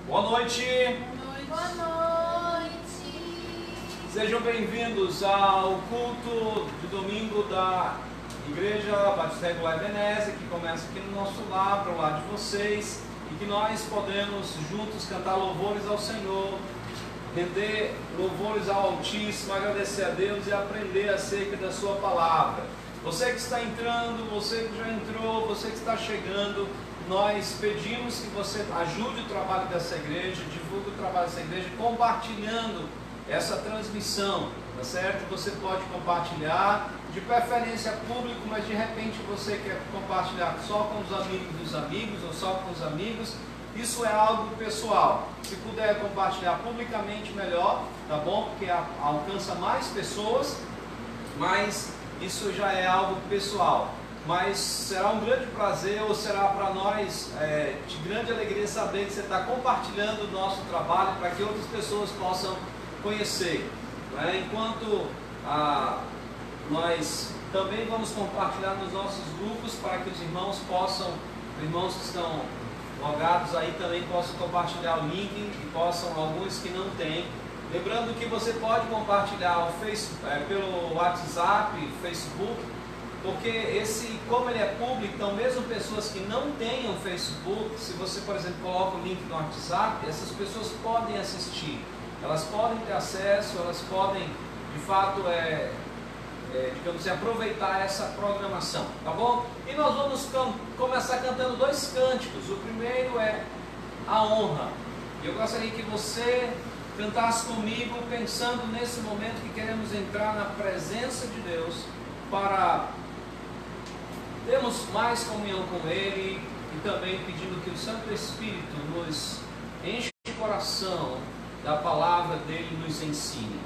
Boa noite. Boa noite. Sejam bem-vindos ao culto de domingo da Igreja Batista Regular Ebenezer, que começa aqui no nosso lar, para o lar de vocês, e que nós podemos juntos cantar louvores ao Senhor, render louvores ao Altíssimo, agradecer a Deus e aprender acerca da sua palavra. Você que está entrando, você que já entrou, você que está chegando, nós pedimos que você ajude o trabalho dessa igreja, divulgue o trabalho dessa igreja, compartilhando essa transmissão, tá certo? Você pode compartilhar, de preferência público, mas de repente você quer compartilhar só com os amigos dos amigos, ou só com os amigos, isso é algo pessoal. Se puder compartilhar publicamente, melhor, tá bom? Porque alcança mais pessoas, mas isso já é algo pessoal. Mas será um grande prazer, ou será para nós de grande alegria saber que você está compartilhando o nosso trabalho para que outras pessoas possam conhecer. Enquanto nós também vamos compartilhar nos nossos grupos para que os irmãos que estão logados aí também possam compartilhar o link e possam, alguns que não têm. Lembrando que você pode compartilhar pelo WhatsApp, Facebook, porque como ele é público, então mesmo pessoas que não tenham Facebook, se você, por exemplo, coloca o link no WhatsApp, essas pessoas podem assistir, elas podem ter acesso, elas podem, de fato, digamos assim, aproveitar essa programação, tá bom? E nós vamos começar cantando dois cânticos. O primeiro é a honra. Eu gostaria que você cantasse comigo, pensando nesse momento que queremos entrar na presença de Deus para termos mais comunhão com Ele, e também pedindo que o Santo Espírito nos enche o coração da palavra dele, nos ensine.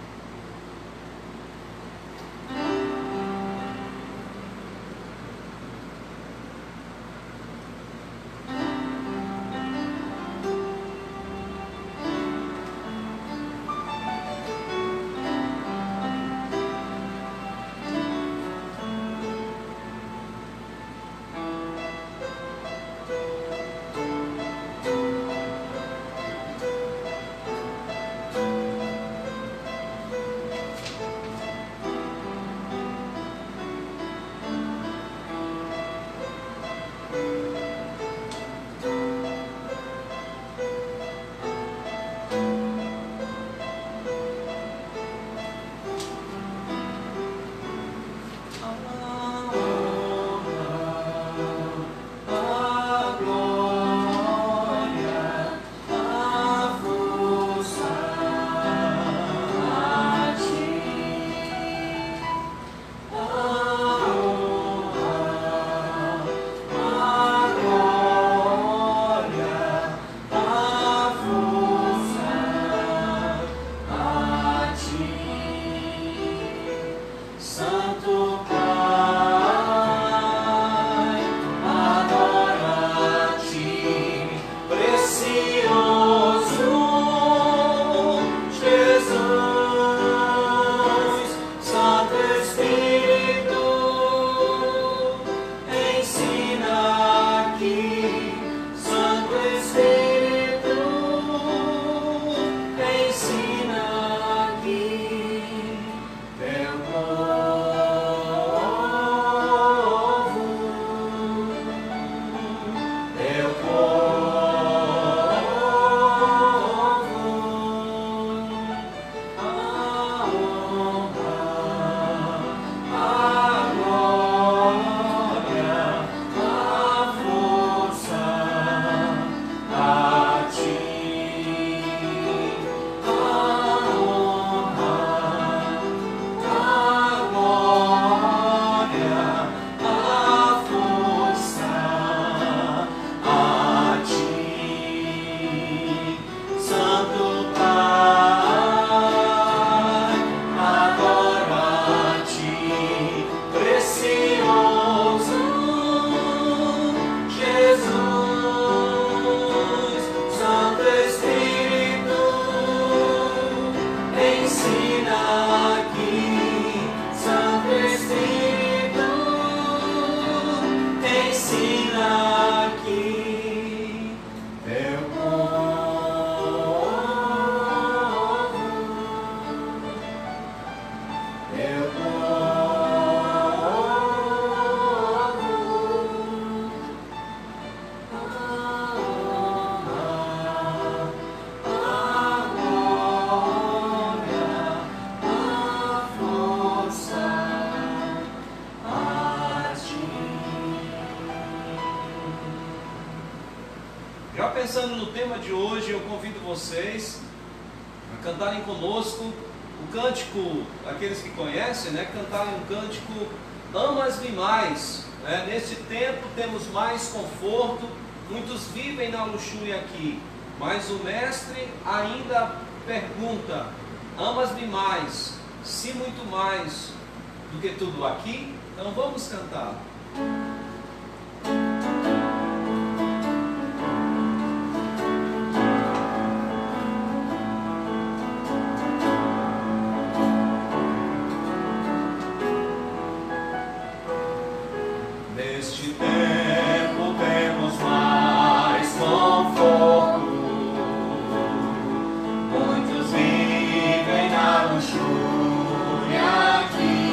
Já pensando no tema de hoje, eu convido vocês a cantarem conosco o cântico, aqueles que conhecem, né? Cantarem um cântico Amas-me mais. Nesse tempo temos mais conforto, muitos vivem na luxúria aqui, mas o mestre ainda pergunta: amas-me mais, se muito mais do que tudo aqui? Então vamos cantar. Neste tempo temos mais conforto, muitos vivem na luxúria aqui,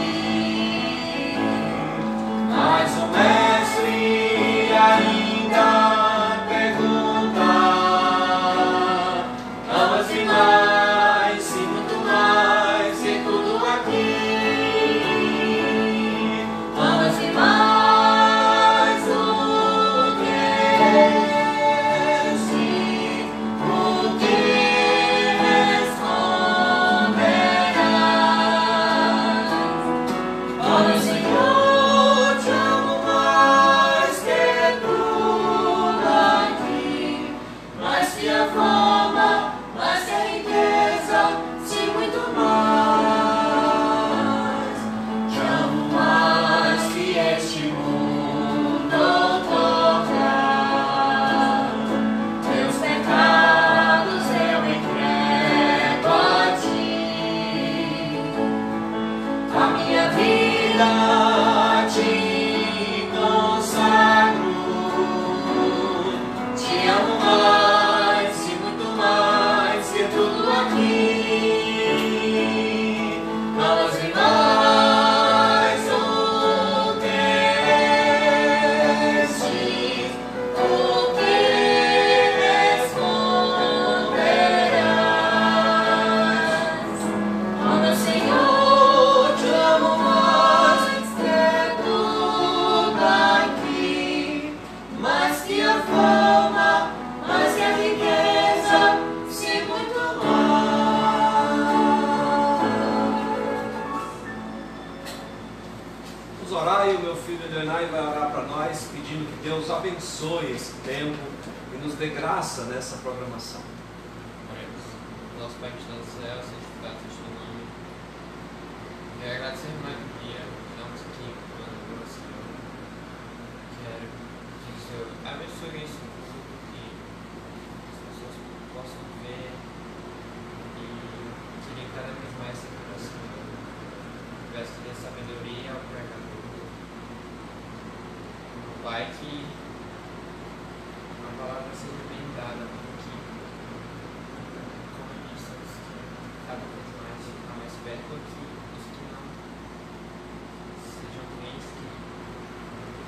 mas o mestre ainda pergunta: amas-me mais e muito mais que tudo aqui? Amas-me mais abençoe esse tempo e nos dê graça nessa programação. Oremos. Nosso Pai que está no céu, santificado seja o teu nome. Quero agradecer mais um dia, estamos aqui falando do Senhor. Quero que o Senhor abençoe esse mundo, que as pessoas possam ver e querer cada vez mais ser para o Senhor. Peço que dê sabedoria ao pregador. Pai, que a palavra seja bem dada aqui, como ministros, que cada vez mais ficar mais perto aqui, os que não sejam crentes, que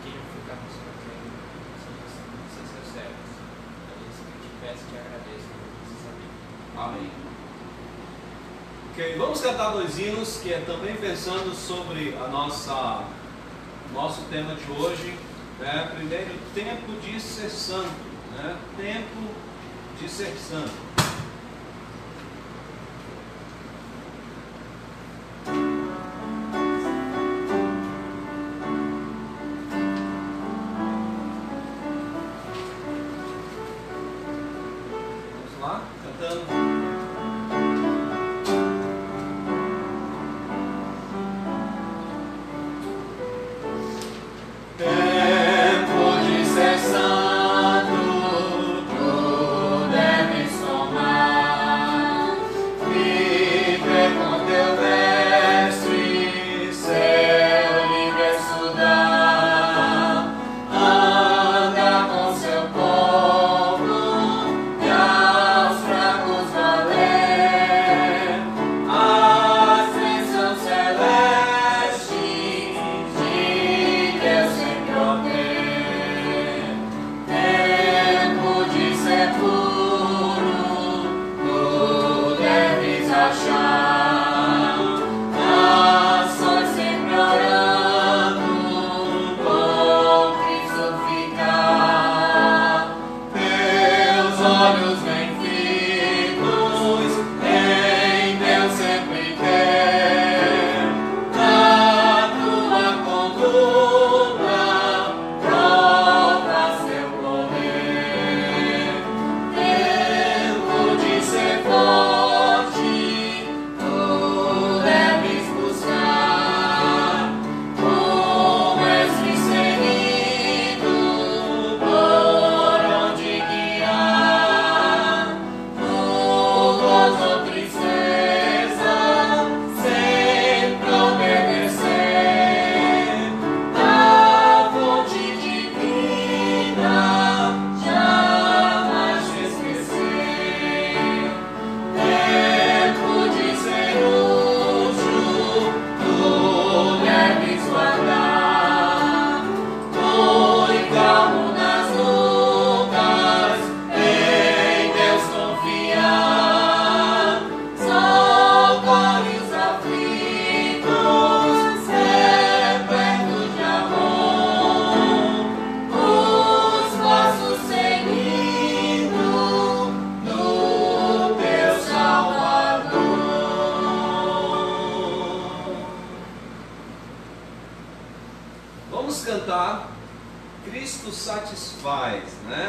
queiram ficar no seu reino, sejam seus servos. É isso que eu te peço e te agradeço, amém. Ok, vamos cantar 2 hinos, que é também pensando sobre a nosso tema de hoje. Primeiro, tempo de ser santo, tempo de ser santo. Vamos lá, cantando. Os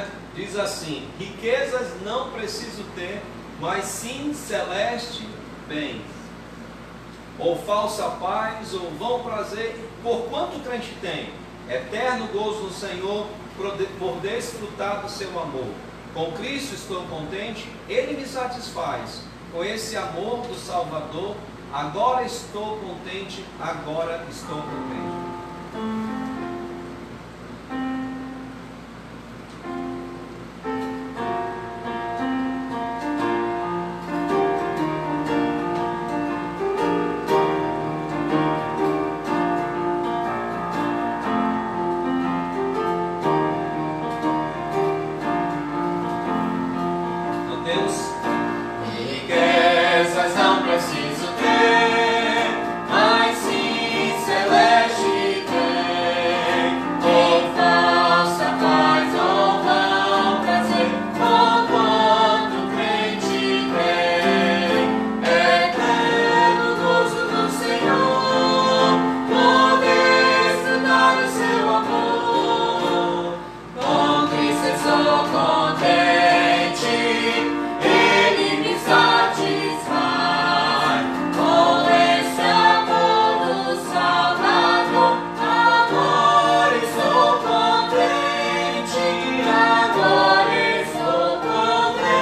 né? Diz assim: riquezas não preciso ter, mas sim celeste bens, ou falsa paz, ou vão prazer, por quanto o crente tem eterno gozo no Senhor, por desfrutar do seu amor. Com Cristo estou contente, Ele me satisfaz. Com esse amor do Salvador, agora estou contente, agora estou contente. Riquezas não preciso ter, mas sim celeste bem, ou falsa paz ou vão prazer, ou quanto crente tem, eterno gozo do Senhor, poder desfrutar do seu amor. Com Cristo eu sou contente, Ele me satisfaz. Com esse amor do Salvador, agora estou contente, agora estou contente.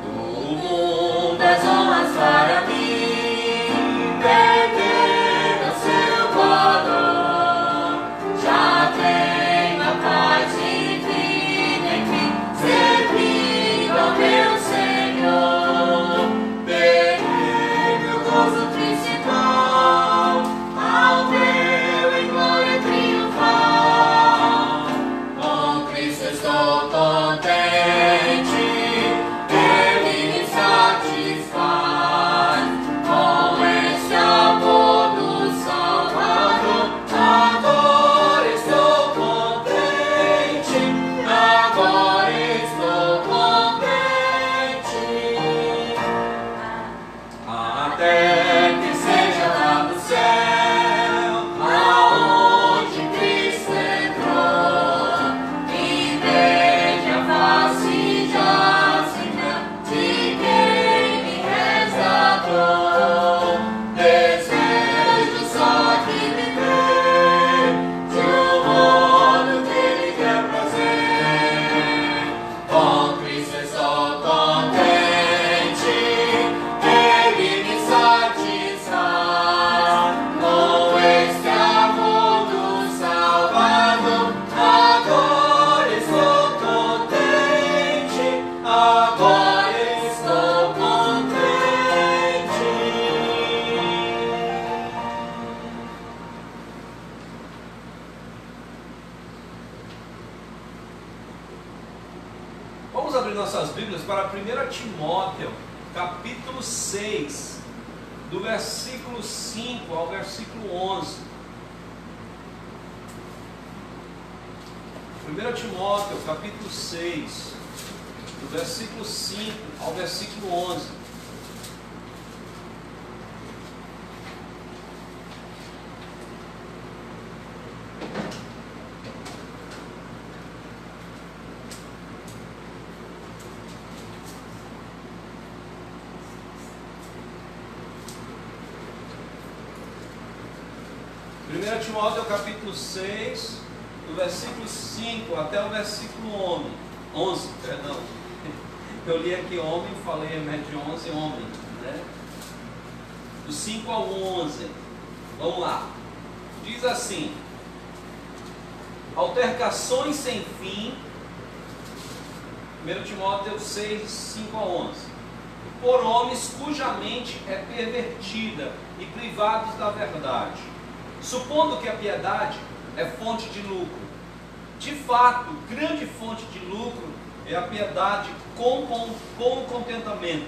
O mundo as honras para mim, perder o seu valor, já tenho a paz divina em mim, servindo ao meu Senhor. Terei meu gozo principal, ao vê-lo em glória triunfal. Com Cristo estou contente, Ele me satisfaz. Com esse amor do Salvador, agora estou contente, agora estou contente. Até que seja lá no céu, aonde Cristo entrou, e veja a face jacina de quem me resgatou. Desejo só aqui viver de um modo que Ele quer prazer. Com Cristo estou contente, Ele me satisfaz. Com este amor do Salvador, agora estou contente, agora estou contente. Vamos abrir nossas Bíblias para 1 Timóteo, capítulo 6, do versículo 5 ao versículo 11. 1 Timóteo, capítulo 6, do versículo 5 ao versículo 11. Primeiro Timóteo, capítulo 6, do versículo 5 até o versículo 11, perdão. Eu li aqui homem, falei em média de 11, homem, né? Do 5 ao 11. Vamos lá. Diz assim: altercações sem fim. 1 Timóteo 6, 5 a 11. Por homens cuja mente é pervertida e privados da verdade, supondo que a piedade é fonte de lucro. De fato, grande fonte de lucro é a piedade com o contentamento,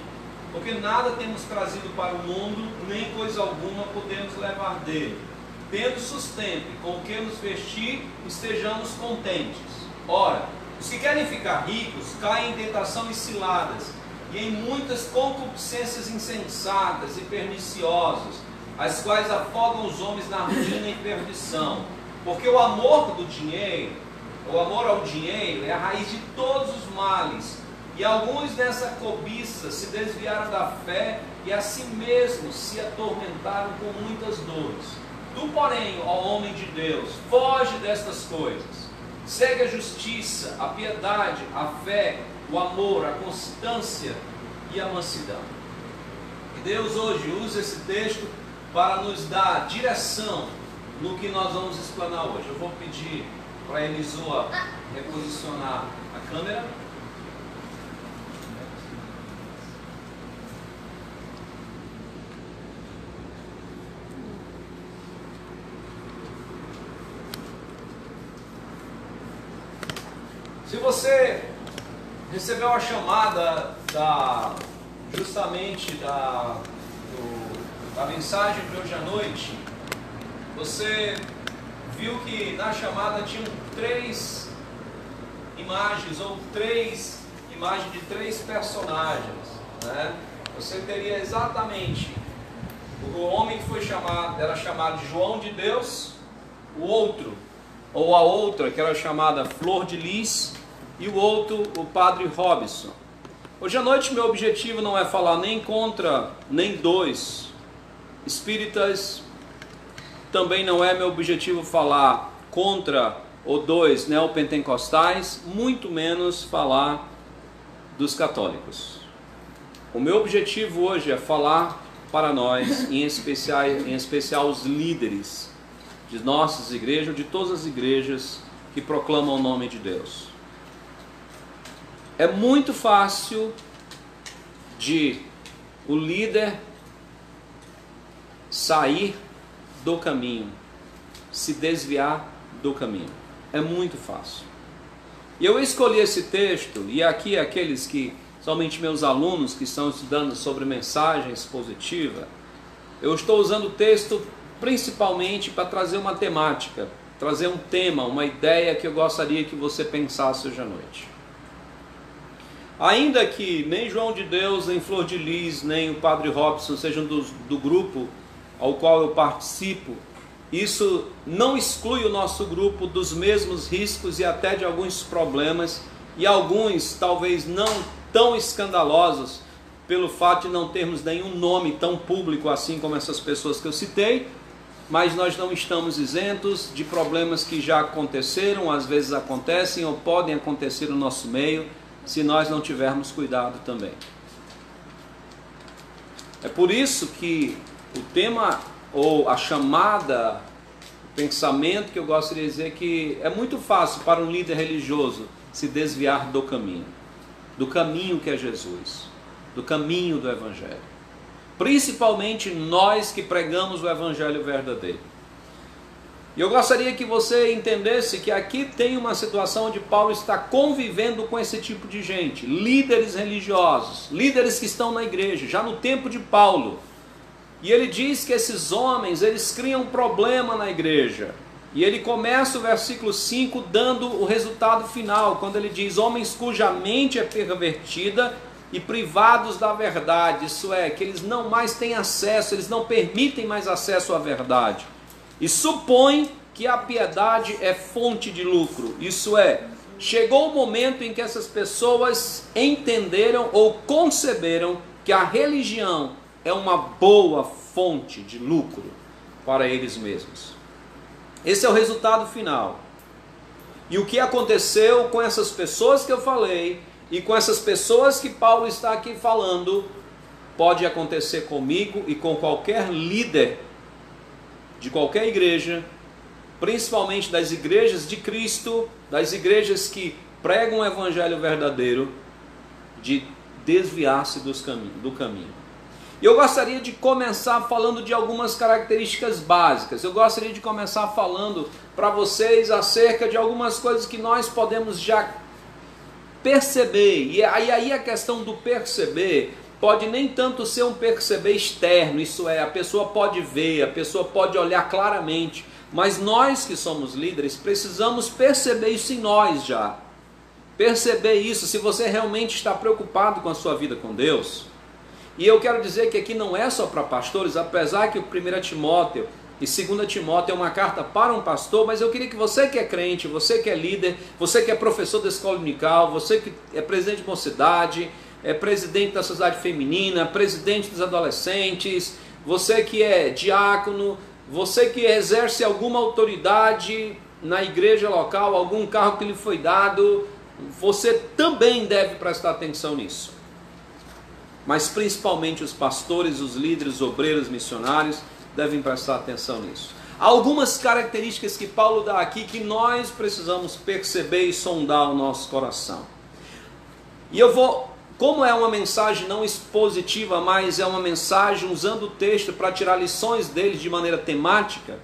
porque nada temos trazido para o mundo, nem coisa alguma podemos levar dele. Tendo sustento e com o que nos vestir, estejamos contentes. Ora, os que querem ficar ricos caem em tentação e ciladas, e em muitas concupiscências insensatas e perniciosas, as quais afogam os homens na ruína e perdição. Porque o amor do dinheiro o amor ao dinheiro é a raiz de todos os males. E alguns nessa cobiça se desviaram da fé e a si mesmos se atormentaram com muitas dores. Tu, porém, ó homem de Deus, foge destas coisas. Segue a justiça, a piedade, a fé, o amor, a constância e a mansidão. E Deus hoje usa esse texto para nos dar direção no que nós vamos explanar hoje. Eu vou pedir para a Elisua reposicionar a câmera. Se você recebeu a chamada justamente da mensagem de hoje à noite, você viu que na chamada tinham 3 imagens, ou 3 imagens de 3 personagens, né? Você teria exatamente o homem que foi chamado, era chamado de João de Deus, o outro, ou a outra, que era chamada Flor de Lis, e o outro, o Padre Robson. Hoje à noite meu objetivo não é falar nem contra, nem dos espíritas, também não é meu objetivo falar contra ou dos neopentecostais, muito menos falar dos católicos. O meu objetivo hoje é falar para nós, em especial os líderes de nossas igrejas, de todas as igrejas que proclamam o nome de Deus. É muito fácil de o líder sair do caminho, se desviar do caminho. É muito fácil. E eu escolhi esse texto, e aqui aqueles que, somente meus alunos que estão estudando sobre mensagem expositiva, eu estou usando o texto principalmente para trazer uma temática, trazer um tema, uma ideia que eu gostaria que você pensasse hoje à noite. Ainda que nem João de Deus, nem Flor de Lis, nem o Padre Robson sejam do grupo ao qual eu participo, isso não exclui o nosso grupo dos mesmos riscos e até de alguns problemas, e alguns talvez não tão escandalosos, pelo fato de não termos nenhum nome tão público assim como essas pessoas que eu citei, mas nós não estamos isentos de problemas que já aconteceram, às vezes acontecem ou podem acontecer no nosso meio, se nós não tivermos cuidado também. É por isso que o tema, ou a chamada, o pensamento que eu gostaria de dizer que é muito fácil para um líder religioso se desviar do caminho que é Jesus, do caminho do Evangelho. Principalmente nós que pregamos o Evangelho verdadeiro. E eu gostaria que você entendesse que aqui tem uma situação onde Paulo está convivendo com esse tipo de gente, líderes religiosos, líderes que estão na igreja, já no tempo de Paulo. E ele diz que esses homens, eles criam um problema na igreja. E ele começa o versículo 5 dando o resultado final, quando ele diz: homens cuja mente é pervertida e privados da verdade, isso é, que eles não mais têm acesso, eles não permitem mais acesso à verdade. E supõe que a piedade é fonte de lucro, isso é, chegou o momento em que essas pessoas entenderam ou conceberam que a religião é uma boa fonte de lucro para eles mesmos. Esse é o resultado final. E o que aconteceu com essas pessoas que eu falei e com essas pessoas que Paulo está aqui falando, pode acontecer comigo e com qualquer líder de qualquer igreja, principalmente das igrejas de Cristo, das igrejas que pregam o Evangelho verdadeiro, de desviar-se do caminho. E eu gostaria de começar falando de algumas características básicas. Eu gostaria de começar falando para vocês acerca de algumas coisas que nós podemos já perceber. E aí a questão do perceber pode nem tanto ser um perceber externo, isso é, a pessoa pode ver, a pessoa pode olhar claramente, mas nós que somos líderes precisamos perceber isso em nós já. Perceber isso, se você realmente está preocupado com a sua vida com Deus. E eu quero dizer que aqui não é só para pastores, apesar que o 1 Timóteo E 2 Timóteo é uma carta para um pastor, mas eu queria que você que é crente, você que é líder, você que é professor da escola dominical, você que é presidente de mocidade, é presidente da sociedade feminina, presidente dos adolescentes, você que é diácono, você que exerce alguma autoridade na igreja local, algum cargo que lhe foi dado, você também deve prestar atenção nisso. Mas principalmente os pastores, os líderes, os obreiros, missionários, devem prestar atenção nisso. Há algumas características que Paulo dá aqui que nós precisamos perceber e sondar o nosso coração. E eu vou, como é uma mensagem não expositiva, mas é uma mensagem usando o texto para tirar lições dele de maneira temática,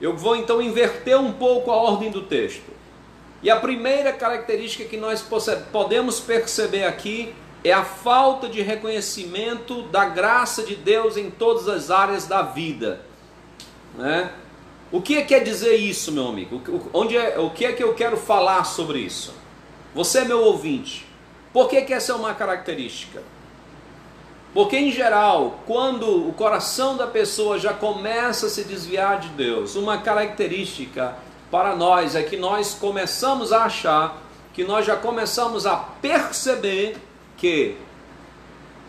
eu vou então inverter um pouco a ordem do texto. E a primeira característica que nós podemos perceber aqui é a falta de reconhecimento da graça de Deus em todas as áreas da vida, né? O que quer dizer isso, meu amigo? O que é que eu quero falar sobre isso? Você é meu ouvinte. Por que essa é uma característica? Porque em geral, quando o coração da pessoa já começa a se desviar de Deus, uma característica para nós é que nós começamos a achar, que nós já começamos a perceber que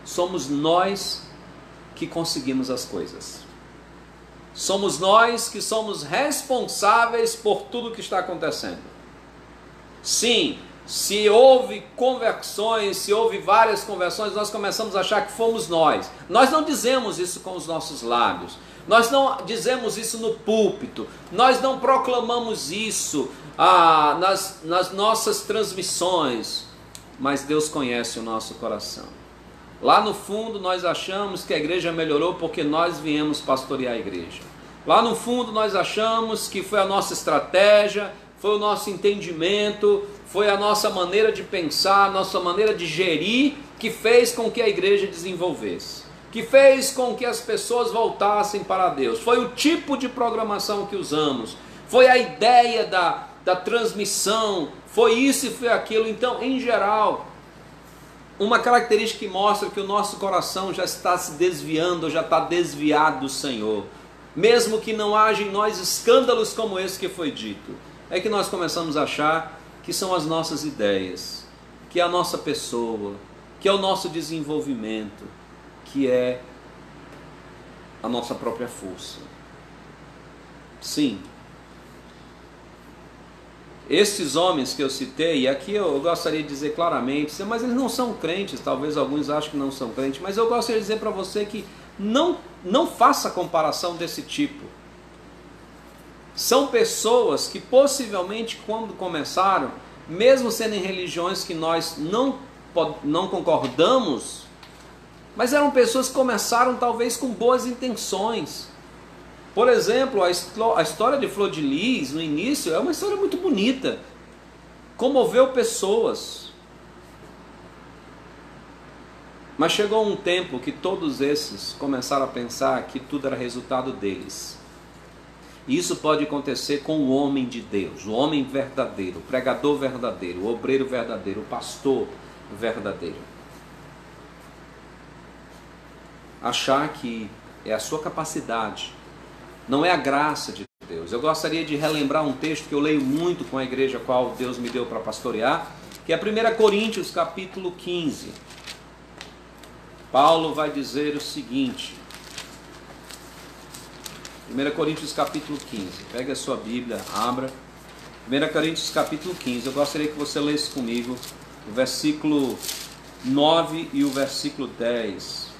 somos nós que conseguimos as coisas. Somos nós que somos responsáveis por tudo que está acontecendo. Sim, se houve conversões, se houve várias conversões, nós começamos a achar que fomos nós. Nós não dizemos isso com os nossos lábios. Nós não dizemos isso no púlpito. Nós não proclamamos isso nas nossas transmissões. Mas Deus conhece o nosso coração. Lá no fundo nós achamos que a igreja melhorou porque nós viemos pastorear a igreja. Lá no fundo nós achamos que foi a nossa estratégia, foi o nosso entendimento, foi a nossa maneira de pensar, a nossa maneira de gerir que fez com que a igreja desenvolvesse, que fez com que as pessoas voltassem para Deus. Foi o tipo de programação que usamos, foi a ideia da transmissão, foi isso e foi aquilo. Então, em geral, uma característica que mostra que o nosso coração já está se desviando, já está desviado do Senhor, mesmo que não haja em nós escândalos como esse que foi dito, é que nós começamos a achar que são as nossas ideias, que é a nossa pessoa, que é o nosso desenvolvimento, que é a nossa própria força. Sim. Esses homens que eu citei, e aqui eu gostaria de dizer claramente, mas eles não são crentes, talvez alguns achem que não são crentes, mas eu gostaria de dizer para você que não faça comparação desse tipo. São pessoas que possivelmente quando começaram, mesmo sendo em religiões que nós não concordamos, mas eram pessoas que começaram talvez com boas intenções. Por exemplo, a história de Flor de Lis, no início, é uma história muito bonita. Comoveu pessoas. Mas chegou um tempo que todos esses começaram a pensar que tudo era resultado deles. E isso pode acontecer com o homem de Deus, o homem verdadeiro, o pregador verdadeiro, o obreiro verdadeiro, o pastor verdadeiro. Achar que é a sua capacidade, não é a graça de Deus. Eu gostaria de relembrar um texto que eu leio muito com a igreja a qual Deus me deu para pastorear, que é 1 Coríntios capítulo 15. Paulo vai dizer o seguinte, 1 Coríntios capítulo 15, pega a sua Bíblia, abra, 1 Coríntios capítulo 15, eu gostaria que você lesse comigo o versículo 9 e o versículo 10.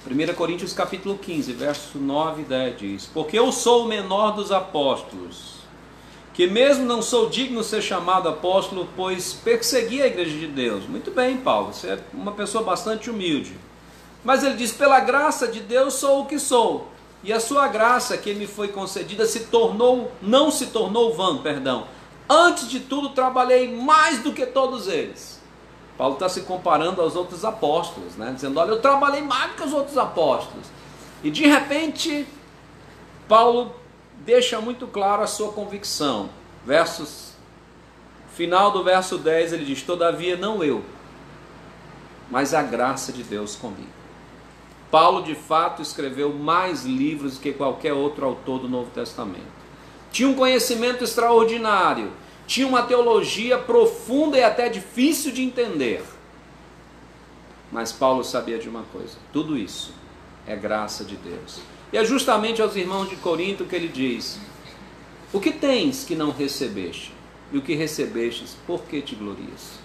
1 Coríntios capítulo 15, verso 9 e 10 diz: porque eu sou o menor dos apóstolos, que mesmo não sou digno de ser chamado apóstolo, pois persegui a igreja de Deus. Muito bem, Paulo, você é uma pessoa bastante humilde. Mas ele diz: pela graça de Deus sou o que sou, e a sua graça que me foi concedida não se tornou vã, perdão. Antes de tudo trabalhei mais do que todos eles. Paulo está se comparando aos outros apóstolos, né? Dizendo: olha, eu trabalhei mais do que os outros apóstolos. E de repente, Paulo deixa muito claro a sua convicção. Final do verso 10 ele diz: todavia não eu, mas a graça de Deus comigo. Paulo, de fato, escreveu mais livros do que qualquer outro autor do Novo Testamento. Tinha um conhecimento extraordinário, tinha uma teologia profunda e até difícil de entender. Mas Paulo sabia de uma coisa: tudo isso é graça de Deus. E é justamente aos irmãos de Corinto que ele diz: o que tens que não recebeste? E o que recebestes, por que te glorias?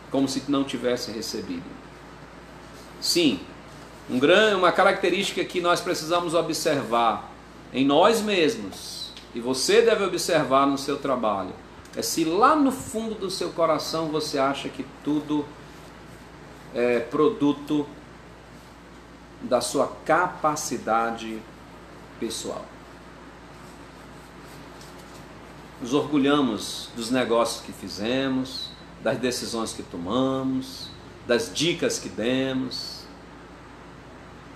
Como se não tivesse recebido. Sim, uma característica que nós precisamos observar em nós mesmos, e você deve observar no seu trabalho, é se lá no fundo do seu coração você acha que tudo é produto da sua capacidade pessoal. Nos orgulhamos dos negócios que fizemos, das decisões que tomamos, das dicas que demos.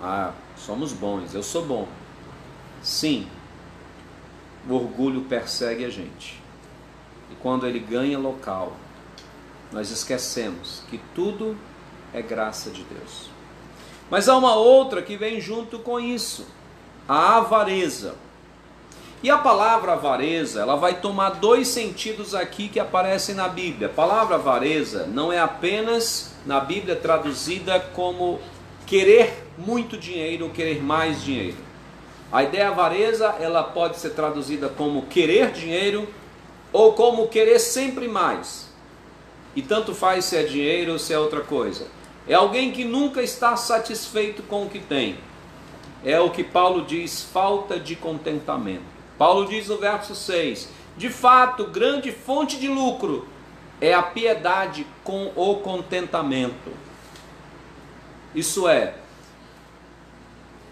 Ah, somos bons, eu sou bom. Sim, o orgulho persegue a gente. E quando ele ganha local, nós esquecemos que tudo é graça de Deus. Mas há uma outra que vem junto com isso: a avareza. E a palavra avareza, ela vai tomar dois sentidos aqui que aparecem na Bíblia. A palavra avareza não é apenas na Bíblia traduzida como querer muito dinheiro ou querer mais dinheiro. A ideia avareza, ela pode ser traduzida como querer dinheiro ou como querer sempre mais. E tanto faz se é dinheiro ou se é outra coisa. É alguém que nunca está satisfeito com o que tem. É o que Paulo diz, falta de contentamento. Paulo diz no verso 6, de fato, grande fonte de lucro é a piedade com o contentamento. Isso é,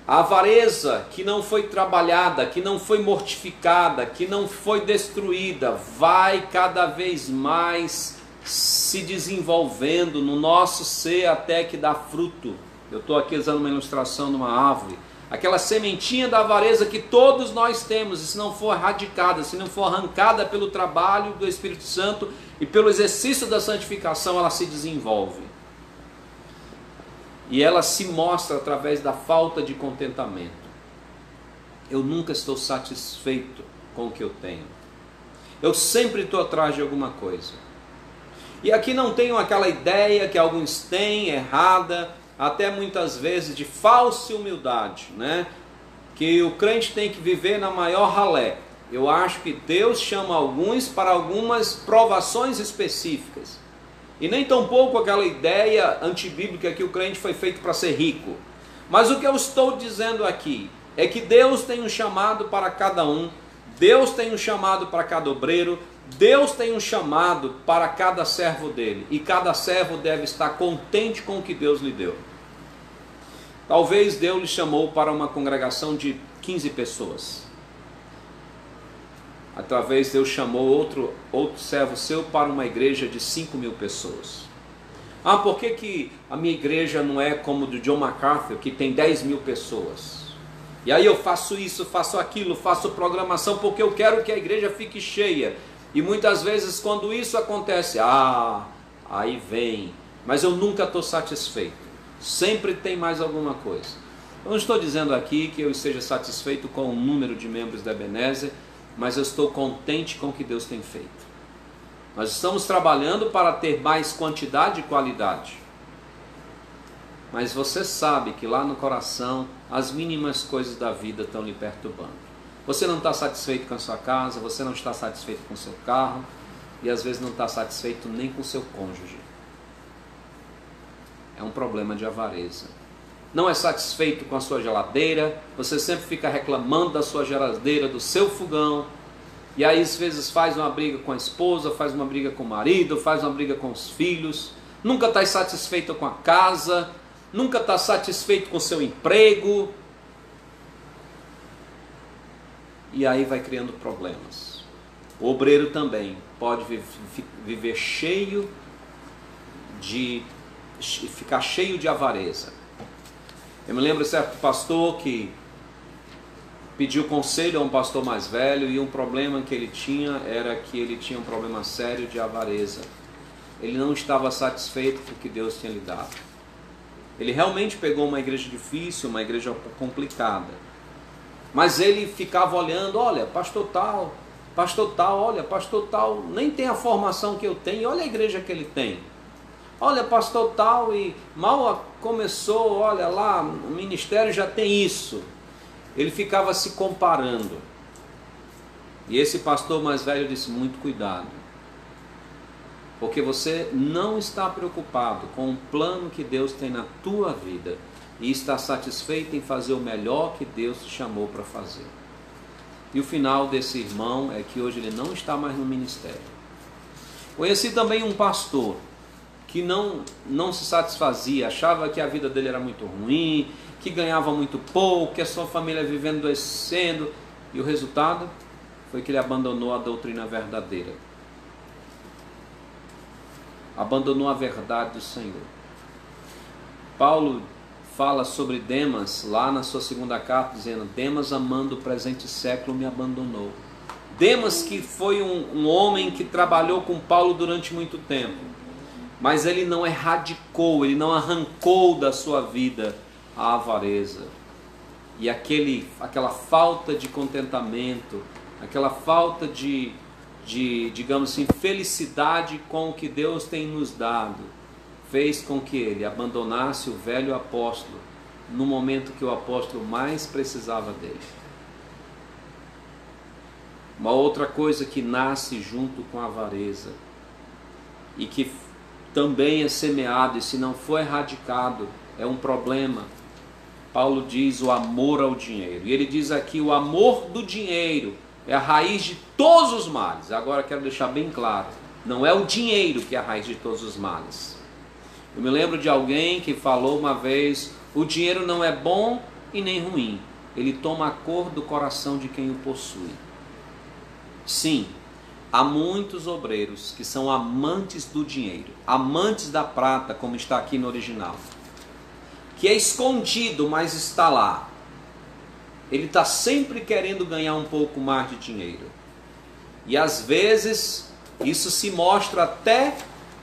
a avareza que não foi trabalhada, que não foi mortificada, que não foi destruída, vai cada vez mais se desenvolvendo no nosso ser até que dá fruto. Eu estou aqui usando uma ilustração de uma árvore. Aquela sementinha da avareza que todos nós temos, e se não for erradicada, se não for arrancada pelo trabalho do Espírito Santo e pelo exercício da santificação, ela se desenvolve. E ela se mostra através da falta de contentamento. Eu nunca estou satisfeito com o que eu tenho. Eu sempre estou atrás de alguma coisa. E aqui não tenho aquela ideia que alguns têm, errada, até muitas vezes de falsa humildade, né? Que o crente tem que viver na maior ralé. Eu acho que Deus chama alguns para algumas provações específicas. E nem tampouco aquela ideia antibíblica que o crente foi feito para ser rico. Mas o que eu estou dizendo aqui é que Deus tem um chamado para cada um, Deus tem um chamado para cada obreiro, Deus tem um chamado para cada servo dele, e cada servo deve estar contente com o que Deus lhe deu. Talvez Deus lhe chamou para uma congregação de 15 pessoas. Através Deus chamou outro servo seu para uma igreja de 5.000 pessoas. Ah, por que a minha igreja não é como do John MacArthur, que tem 10.000 pessoas? E aí eu faço isso, faço aquilo, faço programação porque eu quero que a igreja fique cheia. E muitas vezes quando isso acontece, aí vem, mas eu nunca estou satisfeito. Sempre tem mais alguma coisa. Eu não estou dizendo aqui que eu esteja satisfeito com o número de membros da Ebenezer, mas eu estou contente com o que Deus tem feito. Nós estamos trabalhando para ter mais quantidade e qualidade. Mas você sabe que lá no coração, as mínimas coisas da vida estão lhe perturbando. Você não está satisfeito com a sua casa, você não está satisfeito com o seu carro, e às vezes não está satisfeito nem com o seu cônjuge. É um problema de avareza. Não é satisfeito com a sua geladeira, você sempre fica reclamando da sua geladeira, do seu fogão, e aí às vezes faz uma briga com a esposa, faz uma briga com o marido, faz uma briga com os filhos, nunca está satisfeito com a casa, nunca está satisfeito com o seu emprego, e aí vai criando problemas. O obreiro também pode viver cheio de... ficar cheio de avareza. Eu me lembro de certo pastor que pediu conselho a um pastor mais velho, e um problema que ele tinha era que ele tinha um problema sério de avareza. Ele não estava satisfeito com o que Deus tinha lhe dado. Ele realmente pegou uma igreja difícil, uma igreja complicada. Mas ele ficava olhando, olha, pastor tal, olha, pastor tal, nem tem a formação que eu tenho, olha a igreja que ele tem. Olha, pastor tal, e mal começou, olha lá, o ministério já tem isso. Ele ficava se comparando. E esse pastor mais velho disse, muito cuidado. Porque você não está preocupado com o plano que Deus tem na tua vida. E está satisfeito em fazer o melhor que Deus te chamou para fazer. E o final desse irmão é que hoje ele não está mais no ministério. Conheci também um pastor que não se satisfazia, achava que a vida dele era muito ruim, que ganhava muito pouco, que a sua família vivendo adoecendo, e o resultado foi que ele abandonou a doutrina verdadeira. Abandonou a verdade do Senhor. Paulo fala sobre Demas lá na sua segunda carta, dizendo, Demas amando o presente século me abandonou. Demas que foi um homem que trabalhou com Paulo durante muito tempo, mas ele não erradicou, ele não arrancou da sua vida a avareza. E aquela falta de contentamento, aquela falta de, digamos assim, felicidade com o que Deus tem nos dado, fez com que ele abandonasse o velho apóstolo no momento que o apóstolo mais precisava dele. Uma outra coisa que nasce junto com a avareza e que também é semeado, e se não for erradicado, é um problema. Paulo diz o amor ao dinheiro. E ele diz aqui, o amor do dinheiro é a raiz de todos os males. Agora quero deixar bem claro, não é o dinheiro que é a raiz de todos os males. Eu me lembro de alguém que falou uma vez, o dinheiro não é bom e nem ruim. Ele toma a cor do coração de quem o possui. Sim, há muitos obreiros que são amantes do dinheiro, amantes da prata, como está aqui no original, que é escondido, mas está lá. Ele está sempre querendo ganhar um pouco mais de dinheiro. E às vezes isso se mostra até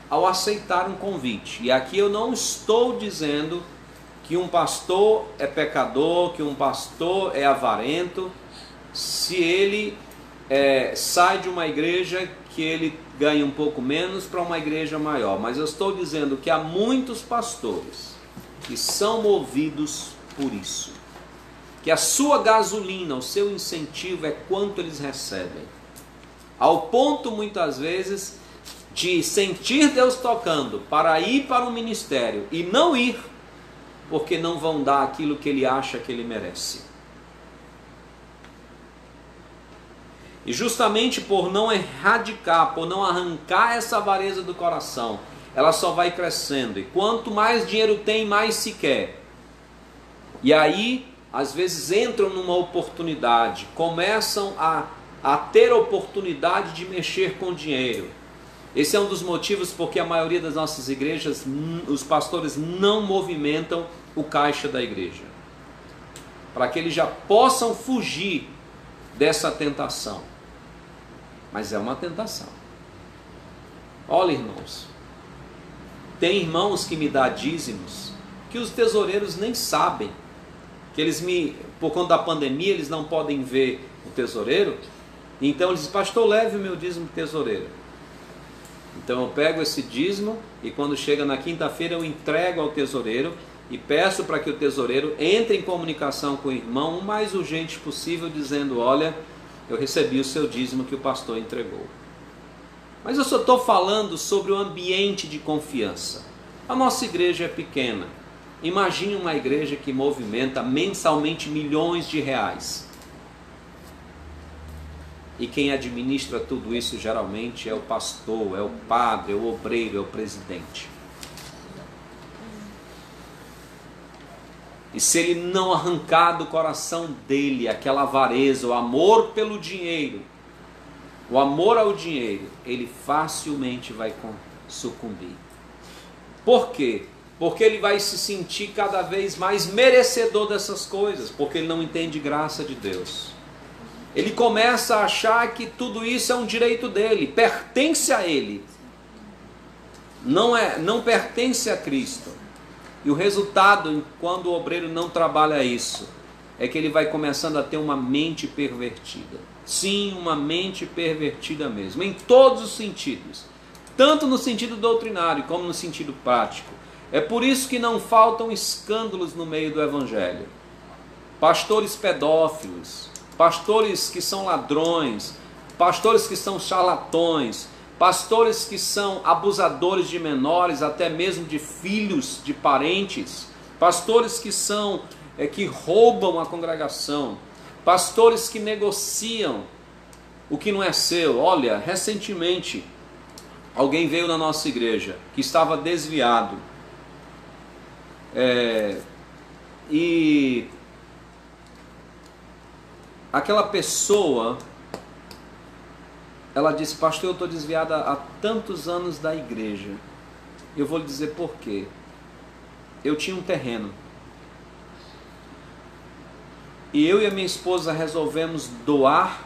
ao aceitar um convite. E aqui eu não estou dizendo que um pastor é pecador, que um pastor é avarento, se ele sai de uma igreja que ele ganha um pouco menos para uma igreja maior. Mas eu estou dizendo que há muitos pastores que são movidos por isso. Que a sua gasolina, o seu incentivo é quanto eles recebem. Ao ponto, muitas vezes, de sentir Deus tocando para ir para o ministério e não ir, porque não vão dar aquilo que ele acha que ele merece. E justamente por não erradicar, por não arrancar essa avareza do coração, ela só vai crescendo. E quanto mais dinheiro tem, mais se quer. E aí, às vezes entram numa oportunidade, começam a ter oportunidade de mexer com dinheiro. Esse é um dos motivos porque a maioria das nossas igrejas, os pastores não movimentam o caixa da igreja. Para que eles já possam fugir dessa tentação. Mas é uma tentação. Olha, irmãos, tem irmãos que me dão dízimos que os tesoureiros nem sabem. Que eles por conta da pandemia, eles não podem ver o tesoureiro. Então eles dizem, pastor, leve o meu dízimo para o tesoureiro. Então eu pego esse dízimo e quando chega na quinta-feira eu entrego ao tesoureiro e peço para que o tesoureiro entre em comunicação com o irmão o mais urgente possível, dizendo, olha, eu recebi o seu dízimo que o pastor entregou. Mas eu só estou falando sobre o ambiente de confiança. A nossa igreja é pequena. Imagine uma igreja que movimenta mensalmente milhões de reais. E quem administra tudo isso geralmente é o pastor, é o padre, é o obreiro, é o presidente. E se ele não arrancar do coração dele aquela avareza, o amor pelo dinheiro, o amor ao dinheiro, ele facilmente vai sucumbir. Por quê? Porque ele vai se sentir cada vez mais merecedor dessas coisas, porque ele não entende graça de Deus. Ele começa a achar que tudo isso é um direito dele, pertence a ele. Não pertence a Cristo. E o resultado, quando o obreiro não trabalha isso, é que ele vai começando a ter uma mente pervertida. Sim, uma mente pervertida mesmo, em todos os sentidos. Tanto no sentido doutrinário como no sentido prático. É por isso que não faltam escândalos no meio do evangelho. Pastores pedófilos, pastores que são ladrões, pastores que são charlatões, pastores que são abusadores de menores, até mesmo de filhos de parentes, pastores que roubam a congregação, pastores que negociam o que não é seu. Olha, recentemente alguém veio na nossa igreja que estava desviado, e aquela pessoa, ela disse: pastor, eu estou desviada há tantos anos da igreja. Eu vou lhe dizer por quê. Eu tinha um terreno, e eu e a minha esposa resolvemos doar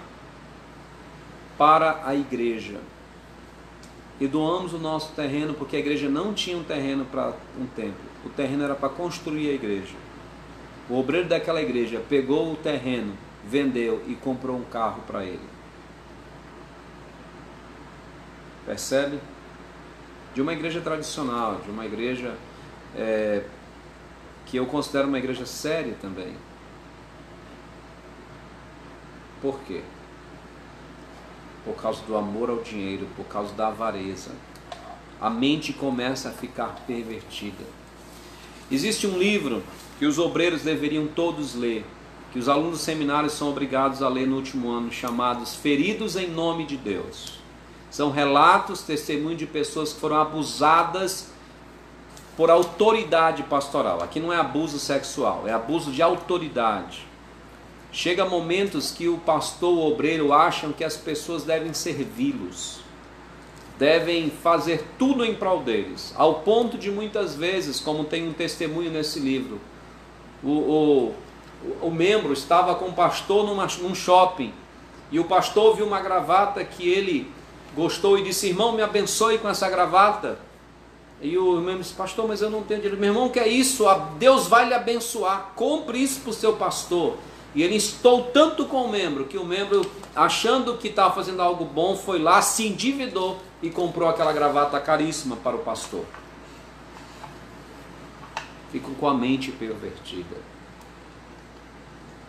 para a igreja. E doamos o nosso terreno porque a igreja não tinha um terreno para um templo. O terreno era para construir a igreja. O obreiro daquela igreja pegou o terreno, vendeu e comprou um carro para ele. Percebe? De uma igreja tradicional, de uma igreja que eu considero uma igreja séria também. Por quê? Por causa do amor ao dinheiro, por causa da avareza. A mente começa a ficar pervertida. Existe um livro que os obreiros deveriam todos ler, que os alunos do seminário são obrigados a ler no último ano, chamados Feridos em Nome de Deus. São relatos, testemunhos de pessoas que foram abusadas por autoridade pastoral. Aqui não é abuso sexual, é abuso de autoridade. Chega momentos que o pastor, o obreiro, acham que as pessoas devem servi-los, devem fazer tudo em prol deles, ao ponto de muitas vezes, como tem um testemunho nesse livro, o membro estava com o pastor num shopping, e o pastor viu uma gravata que ele gostou e disse: irmão, me abençoe com essa gravata. E o irmão disse: pastor, mas eu não tenho dinheiro. Meu irmão, que é isso? Deus vai lhe abençoar, compre isso para o seu pastor. E ele instou tanto com o membro, que o membro, achando que estava fazendo algo bom, foi lá, se endividou e comprou aquela gravata caríssima para o pastor. Ficam com a mente pervertida.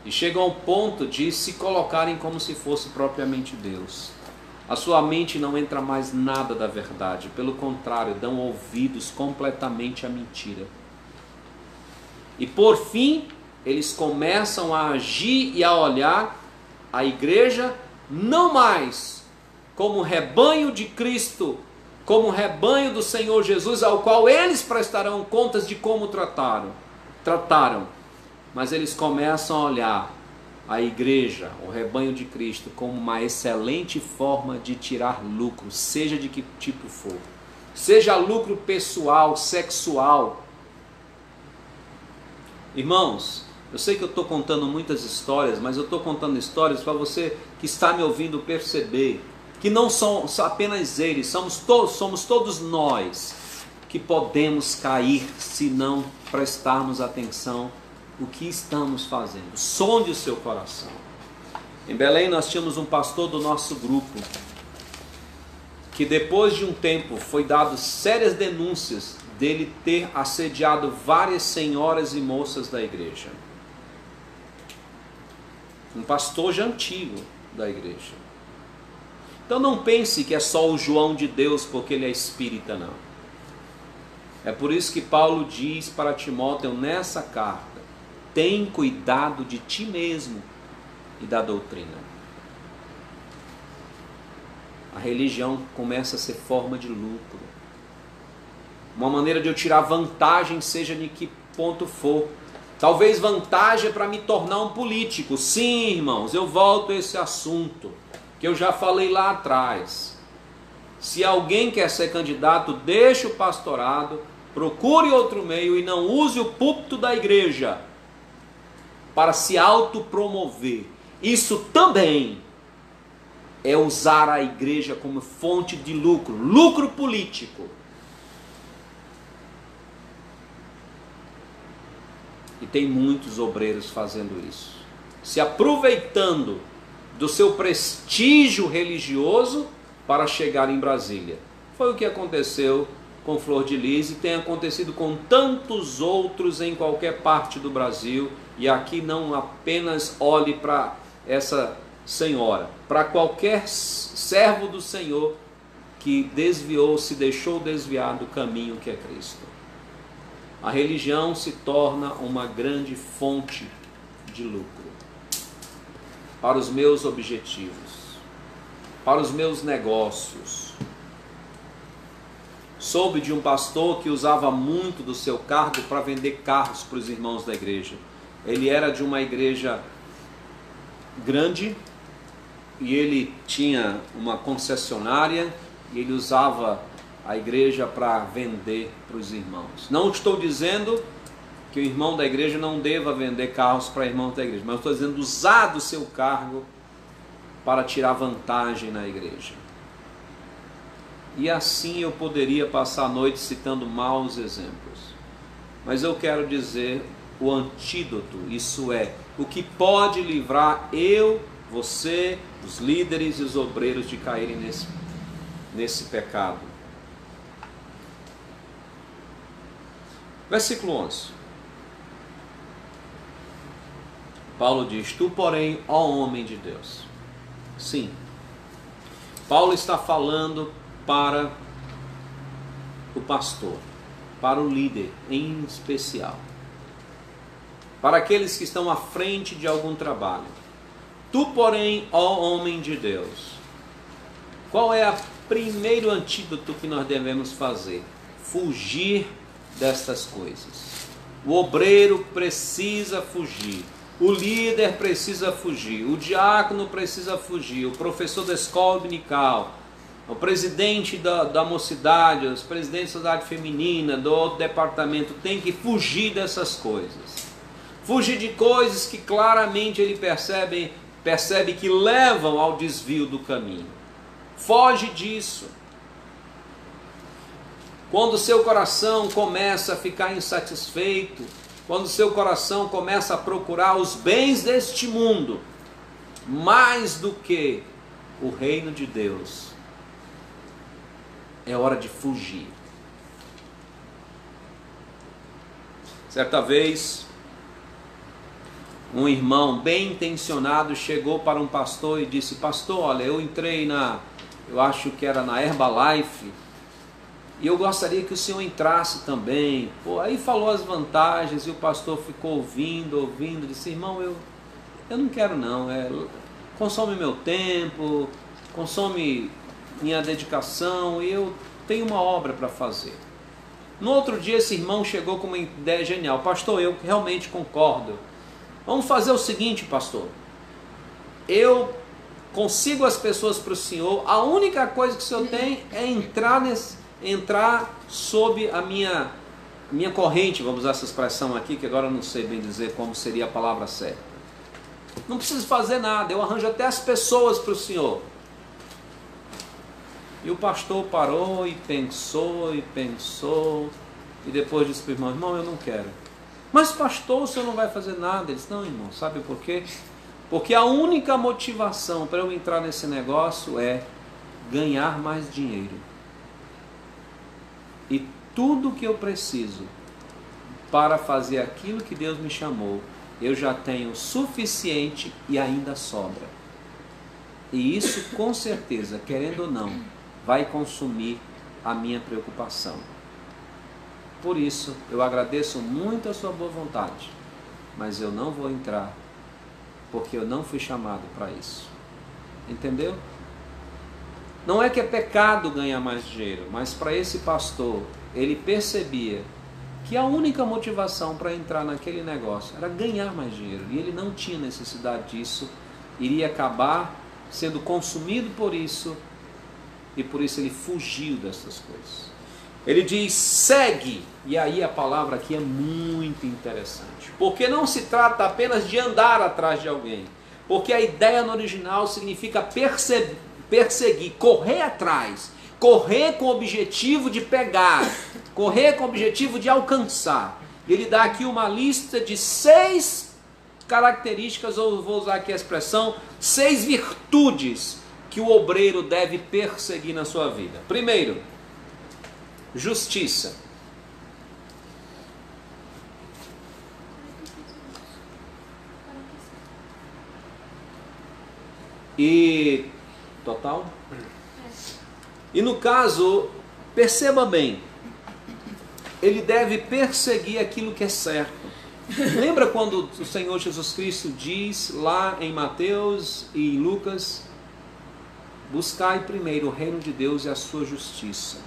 E chegam ao ponto de se colocarem como se fosse propriamente Deus. A sua mente não entra mais nada da verdade. Pelo contrário, dão ouvidos completamente à mentira. E por fim, eles começam a agir e a olhar a igreja não mais como rebanho de Cristo, como rebanho do Senhor Jesus, ao qual eles prestarão contas de como trataram. Mas eles começam a olhar a igreja, o rebanho de Cristo, como uma excelente forma de tirar lucro, seja de que tipo for. Seja lucro pessoal, sexual. Irmãos, eu sei que eu estou contando muitas histórias, mas eu estou contando histórias para você que está me ouvindo perceber que não são apenas eles, somos todos nós que podemos cair se não prestarmos atenção no que estamos fazendo. Sonde o seu coração. Em Belém nós tínhamos um pastor do nosso grupo que depois de um tempo foi dado sérias denúncias dele ter assediado várias senhoras e moças da igreja. Um pastor já antigo da igreja. Então não pense que é só o João de Deus porque ele é espírita, não. É por isso que Paulo diz para Timóteo nessa carta: tem cuidado de ti mesmo e da doutrina. A religião começa a ser forma de lucro. Uma maneira de eu tirar vantagem, seja de que ponto for. Talvez vantagem para me tornar um político. Sim, irmãos, eu volto a esse assunto que eu já falei lá atrás. Se alguém quer ser candidato, deixe o pastorado, procure outro meio e não use o púlpito da igreja para se autopromover. Isso também é usar a igreja como fonte de lucro, lucro político. E tem muitos obreiros fazendo isso, se aproveitando do seu prestígio religioso para chegar em Brasília. Foi o que aconteceu com Flor de Lis e tem acontecido com tantos outros em qualquer parte do Brasil. E aqui não apenas olhe para essa senhora, para qualquer servo do Senhor que desviou, se deixou desviar do caminho que é Cristo. A religião se torna uma grande fonte de lucro para os meus objetivos, para os meus negócios. Soube de um pastor que usava muito do seu cargo para vender carros para os irmãos da igreja. Ele era de uma igreja grande e ele tinha uma concessionária e ele usava a igreja para vender para os irmãos. Não estou dizendo que o irmão da igreja não deva vender carros para irmãos da igreja, mas estou dizendo usar do seu cargo para tirar vantagem na igreja. E assim eu poderia passar a noite citando maus exemplos. Mas eu quero dizer o antídoto, isso é, o que pode livrar eu, você, os líderes e os obreiros de caírem nesse pecado. Versículo 11. Paulo diz: tu, porém, ó homem de Deus. Sim, Paulo está falando para o pastor, para o líder em especial, para aqueles que estão à frente de algum trabalho. Tu, porém, ó homem de Deus. Qual é o primeiro antídoto que nós devemos fazer? Fugir destas coisas. O obreiro precisa fugir, o líder precisa fugir, o diácono precisa fugir, o professor da escola dominical, o presidente da mocidade, os presidentes da sociedade feminina, do outro departamento, tem que fugir dessas coisas. Fugir de coisas que claramente ele percebe que levam ao desvio do caminho. Foge disso. Quando o seu coração começa a ficar insatisfeito, quando o seu coração começa a procurar os bens deste mundo, mais do que o reino de Deus, é hora de fugir. Certa vez, um irmão bem intencionado chegou para um pastor e disse: pastor, olha, eu entrei eu acho que era na Herbalife, e eu gostaria que o senhor entrasse também. Pô, aí falou as vantagens e o pastor ficou ouvindo, disse: irmão, eu não quero não, consome meu tempo, consome minha dedicação, e eu tenho uma obra para fazer. No outro dia esse irmão chegou com uma ideia genial: pastor, eu realmente concordo. Vamos fazer o seguinte, pastor, eu consigo as pessoas para o senhor, a única coisa que o senhor tem é entrar sob a minha corrente, vamos usar essa expressão aqui, que agora eu não sei bem dizer como seria a palavra certa. Não preciso fazer nada, eu arranjo até as pessoas para o senhor. E o pastor parou e pensou, e depois disse para o irmão: eu não quero. Mas pastor, o senhor não vai fazer nada? Ele disse: não, irmão, sabe por quê? Porque a única motivação para eu entrar nesse negócio é ganhar mais dinheiro. E tudo que eu preciso para fazer aquilo que Deus me chamou, eu já tenho suficiente e ainda sobra. E isso, com certeza, querendo ou não, vai consumir a minha preocupação. Por isso, eu agradeço muito a sua boa vontade, mas eu não vou entrar, porque eu não fui chamado para isso. Entendeu? Não é que é pecado ganhar mais dinheiro, mas para esse pastor, ele percebia que a única motivação para entrar naquele negócio era ganhar mais dinheiro, e ele não tinha necessidade disso, iria acabar sendo consumido por isso, e por isso ele fugiu dessas coisas. Ele diz: segue, e aí a palavra aqui é muito interessante, porque não se trata apenas de andar atrás de alguém, porque a ideia no original significa perseguir, correr atrás, correr com o objetivo de pegar, correr com o objetivo de alcançar. Ele dá aqui uma lista de 6 características, ou vou usar aqui a expressão, 6 virtudes que o obreiro deve perseguir na sua vida. Primeiro, justiça. E total? E no caso, perceba bem, ele deve perseguir aquilo que é certo. Lembra quando o Senhor Jesus Cristo diz lá em Mateus e em Lucas: buscai primeiro o reino de Deus e a sua justiça,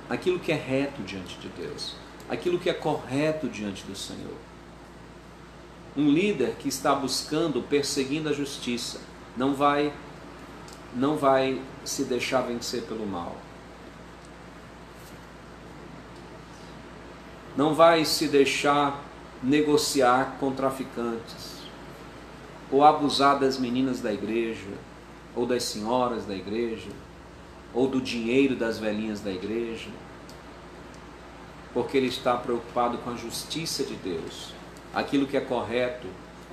aquilo que é reto diante de Deus, aquilo que é correto diante do Senhor. Um líder que está buscando, perseguindo a justiça, não vai se deixar vencer pelo mal. Não vai se deixar negociar com traficantes, ou abusar das meninas da igreja, ou das senhoras da igreja, ou do dinheiro das velhinhas da igreja, porque ele está preocupado com a justiça de Deus, aquilo que é correto,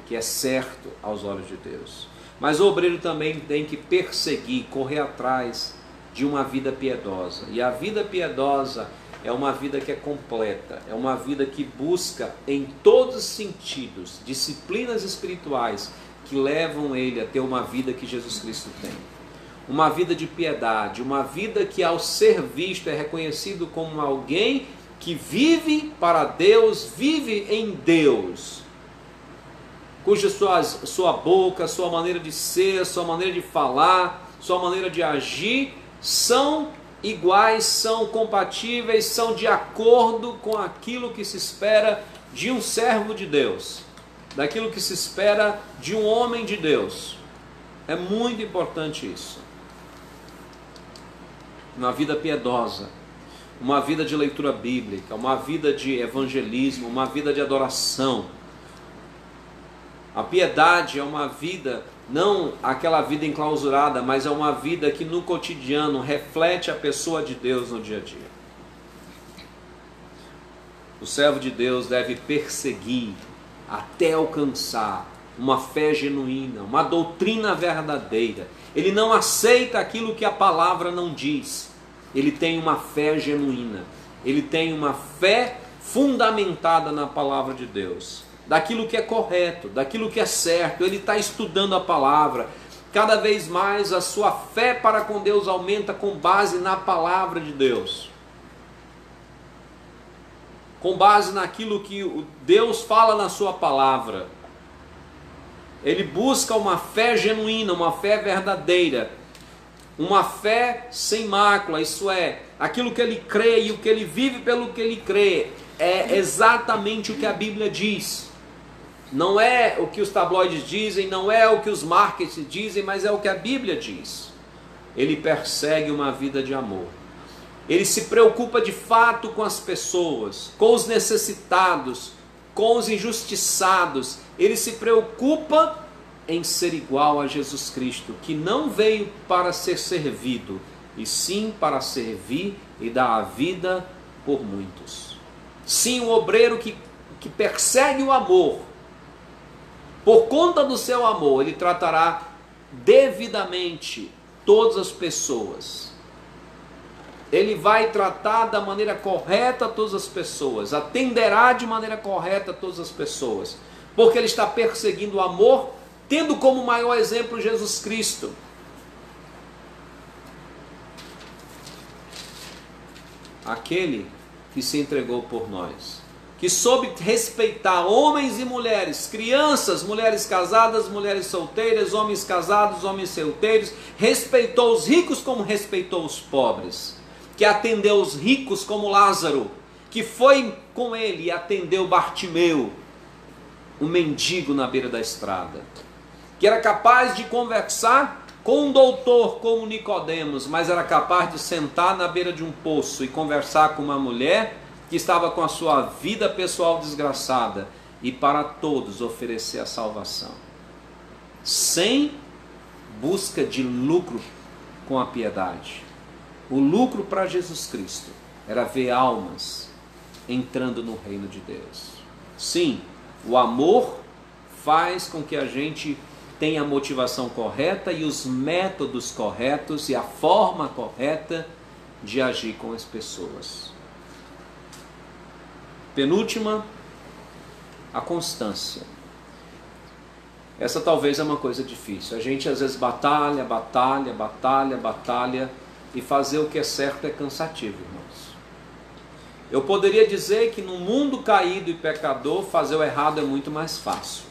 que é certo aos olhos de Deus. Mas o obreiro também tem que perseguir, correr atrás de uma vida piedosa. E a vida piedosa é uma vida que é completa, é uma vida que busca em todos os sentidos disciplinas espirituais que levam ele a ter uma vida que Jesus Cristo tem. Uma vida de piedade, uma vida que ao ser visto é reconhecido como alguém que vive para Deus, vive em Deus, cuja sua boca, sua maneira de ser, sua maneira de falar, sua maneira de agir são iguais, são compatíveis, são de acordo com aquilo que se espera de um servo de Deus, daquilo que se espera de um homem de Deus. É muito importante isso. Uma vida piedosa, uma vida de leitura bíblica, uma vida de evangelismo, uma vida de adoração. A piedade é uma vida, não aquela vida enclausurada, mas é uma vida que no cotidiano reflete a pessoa de Deus no dia a dia. O servo de Deus deve perseguir até alcançar uma fé genuína, uma doutrina verdadeira. Ele não aceita aquilo que a palavra não diz. Ele tem uma fé genuína. Ele tem uma fé fundamentada na palavra de Deus, daquilo que é correto, daquilo que é certo. Ele está estudando a palavra. Cada vez mais a sua fé para com Deus aumenta com base na palavra de Deus, com base naquilo que Deus fala na sua palavra. Ele busca uma fé genuína, uma fé verdadeira, uma fé sem mácula, isso é, aquilo que ele crê e o que ele vive pelo que ele crê é exatamente o que a Bíblia diz. Não é o que os tabloides dizem, não é o que os marketings dizem, mas é o que a Bíblia diz. Ele persegue uma vida de amor. Ele se preocupa de fato com as pessoas, com os necessitados, com os injustiçados. Ele se preocupa em ser igual a Jesus Cristo, que não veio para ser servido, e sim para servir e dar a vida por muitos. Sim, o obreiro que persegue o amor, por conta do seu amor, ele tratará devidamente todas as pessoas. Ele vai tratar da maneira correta todas as pessoas, atenderá de maneira correta todas as pessoas, porque ele está perseguindo o amor, tendo como maior exemplo Jesus Cristo. Aquele que se entregou por nós, que soube respeitar homens e mulheres, crianças, mulheres casadas, mulheres solteiras, homens casados, homens solteiros, respeitou os ricos como respeitou os pobres, que atendeu os ricos como Lázaro, que foi com ele e atendeu Bartimeu, um mendigo na beira da estrada, que era capaz de conversar com um doutor como Nicodemos, mas era capaz de sentar na beira de um poço e conversar com uma mulher que estava com a sua vida pessoal desgraçada e para todos oferecer a salvação, sem busca de lucro com a piedade. O lucro para Jesus Cristo era ver almas entrando no reino de Deus. Sim, o amor faz com que a gente tenha a motivação correta e os métodos corretos e a forma correta de agir com as pessoas. Penúltima, a constância. Essa talvez é uma coisa difícil. A gente às vezes batalha e fazer o que é certo é cansativo, irmãos. Eu poderia dizer que no mundo caído e pecador, fazer o errado é muito mais fácil.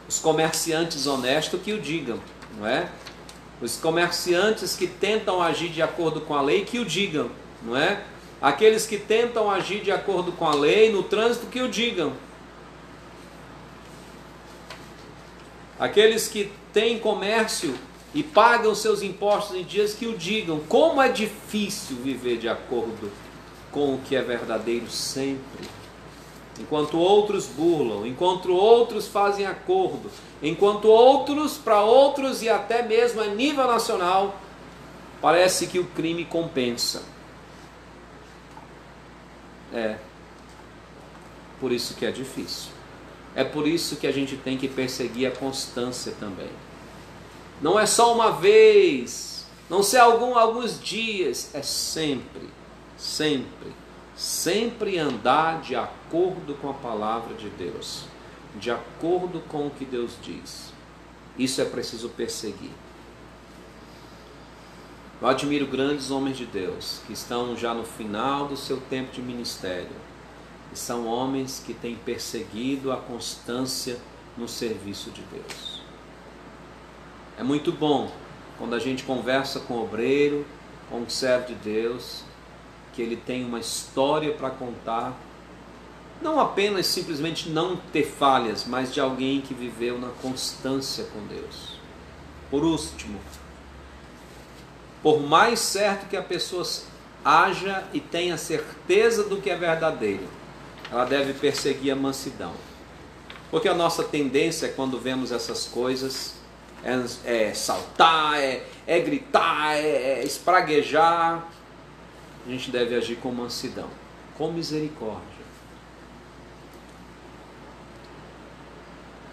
Os comerciantes honestos que o digam, não é? Os comerciantes que tentam agir de acordo com a lei que o digam, não é? Aqueles que tentam agir de acordo com a lei no trânsito que o digam. Aqueles que têm comércio e pagam seus impostos em dias que o digam. Como é difícil viver de acordo com o que é verdadeiro sempre. Enquanto outros burlam, enquanto outros fazem acordo, enquanto outros, para outros e até mesmo a nível nacional, parece que o crime compensa. É por isso que é difícil. É por isso que a gente tem que perseguir a constância também. Não é só uma vez, não sei alguns dias, é sempre andar de acordo com a palavra de Deus, de acordo com o que Deus diz. Isso é preciso perseguir. Eu admiro grandes homens de Deus que estão já no final do seu tempo de ministério. E são homens que têm perseguido a constância no serviço de Deus. É muito bom quando a gente conversa com o obreiro, com o servo de Deus, que ele tem uma história para contar, não apenas simplesmente não ter falhas, mas de alguém que viveu na constância com Deus. Por último, por mais certo que a pessoa haja e tenha certeza do que é verdadeiro, ela deve perseguir a mansidão. Porque a nossa tendência quando vemos essas coisas é saltar, é gritar, é espraguejar. A gente deve agir com mansidão, com misericórdia.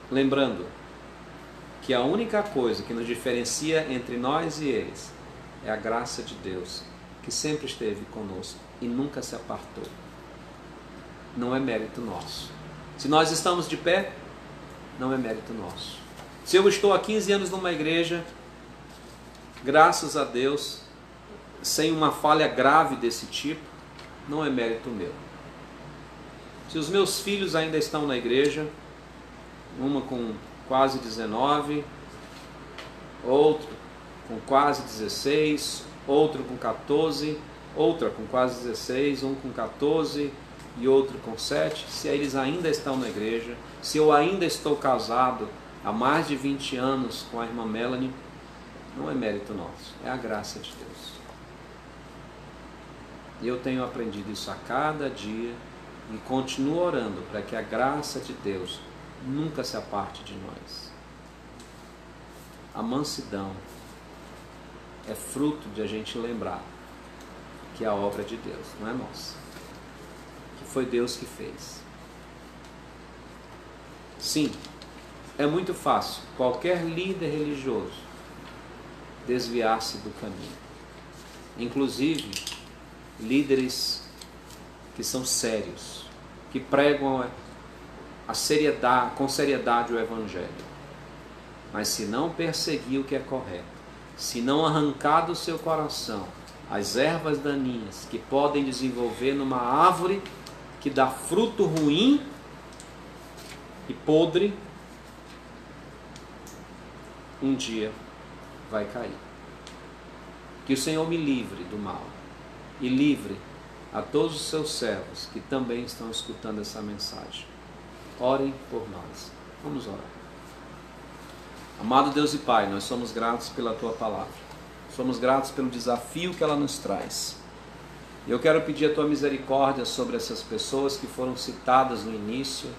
Lembrando que a única coisa que nos diferencia entre nós e eles é a graça de Deus, que sempre esteve conosco e nunca se apartou. Não é mérito nosso. Se nós estamos de pé, não é mérito nosso. Se eu estou há 15 anos numa igreja, graças a Deus, sem uma falha grave desse tipo, não é mérito meu. Se os meus filhos ainda estão na igreja, uma com quase 19, outro com quase 16, outro com 14, outra com quase 16, um com 14 e outro com 7, se eles ainda estão na igreja, se eu ainda estou casado há mais de 20 anos com a irmã Melanie, não é mérito nosso, é a graça de Deus. E eu tenho aprendido isso a cada dia e continuo orando para que a graça de Deus nunca se aparte de nós. A mansidão é fruto de a gente lembrar que a obra é de Deus, não é nossa. Que foi Deus que fez. Sim, é muito fácil qualquer líder religioso desviar-se do caminho. Inclusive, líderes que são sérios, que pregam com seriedade o Evangelho. Mas se não perseguir o que é correto, se não arrancar do seu coração as ervas daninhas que podem desenvolver numa árvore que dá fruto ruim e podre, um dia vai cair. Que o Senhor me livre do mal e livre a todos os seus servos que também estão escutando essa mensagem. Orem por nós. Vamos orar. Amado Deus e Pai, nós somos gratos pela Tua palavra. Somos gratos pelo desafio que ela nos traz. E eu quero pedir a Tua misericórdia sobre essas pessoas que foram citadas no início.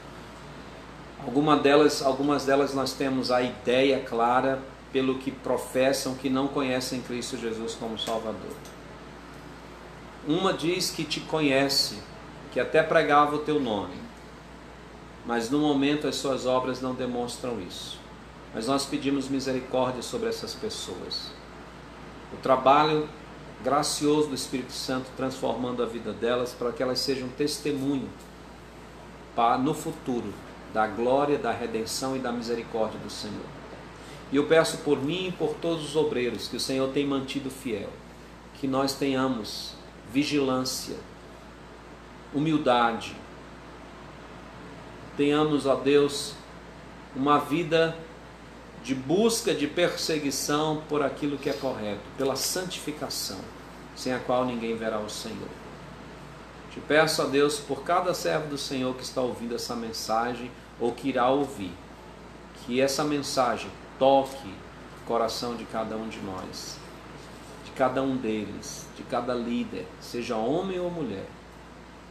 Algumas delas nós temos a ideia clara pelo que professam que não conhecem Cristo Jesus como Salvador. Uma diz que te conhece, que até pregava o teu nome, mas no momento as suas obras não demonstram isso. Mas nós pedimos misericórdia sobre essas pessoas. O trabalho gracioso do Espírito Santo transformando a vida delas para que elas sejam testemunho para, no futuro, da glória, da redenção e da misericórdia do Senhor. E eu peço por mim e por todos os obreiros que o Senhor tem mantido fiel, que nós tenhamos vigilância, humildade, tenhamos, ó Deus, uma vida de busca, de perseguição por aquilo que é correto, pela santificação, sem a qual ninguém verá o Senhor. Te peço, ó Deus, por cada servo do Senhor que está ouvindo essa mensagem ou que irá ouvir, que essa mensagem toque o coração de cada um de nós, de cada um deles, de cada líder, seja homem ou mulher.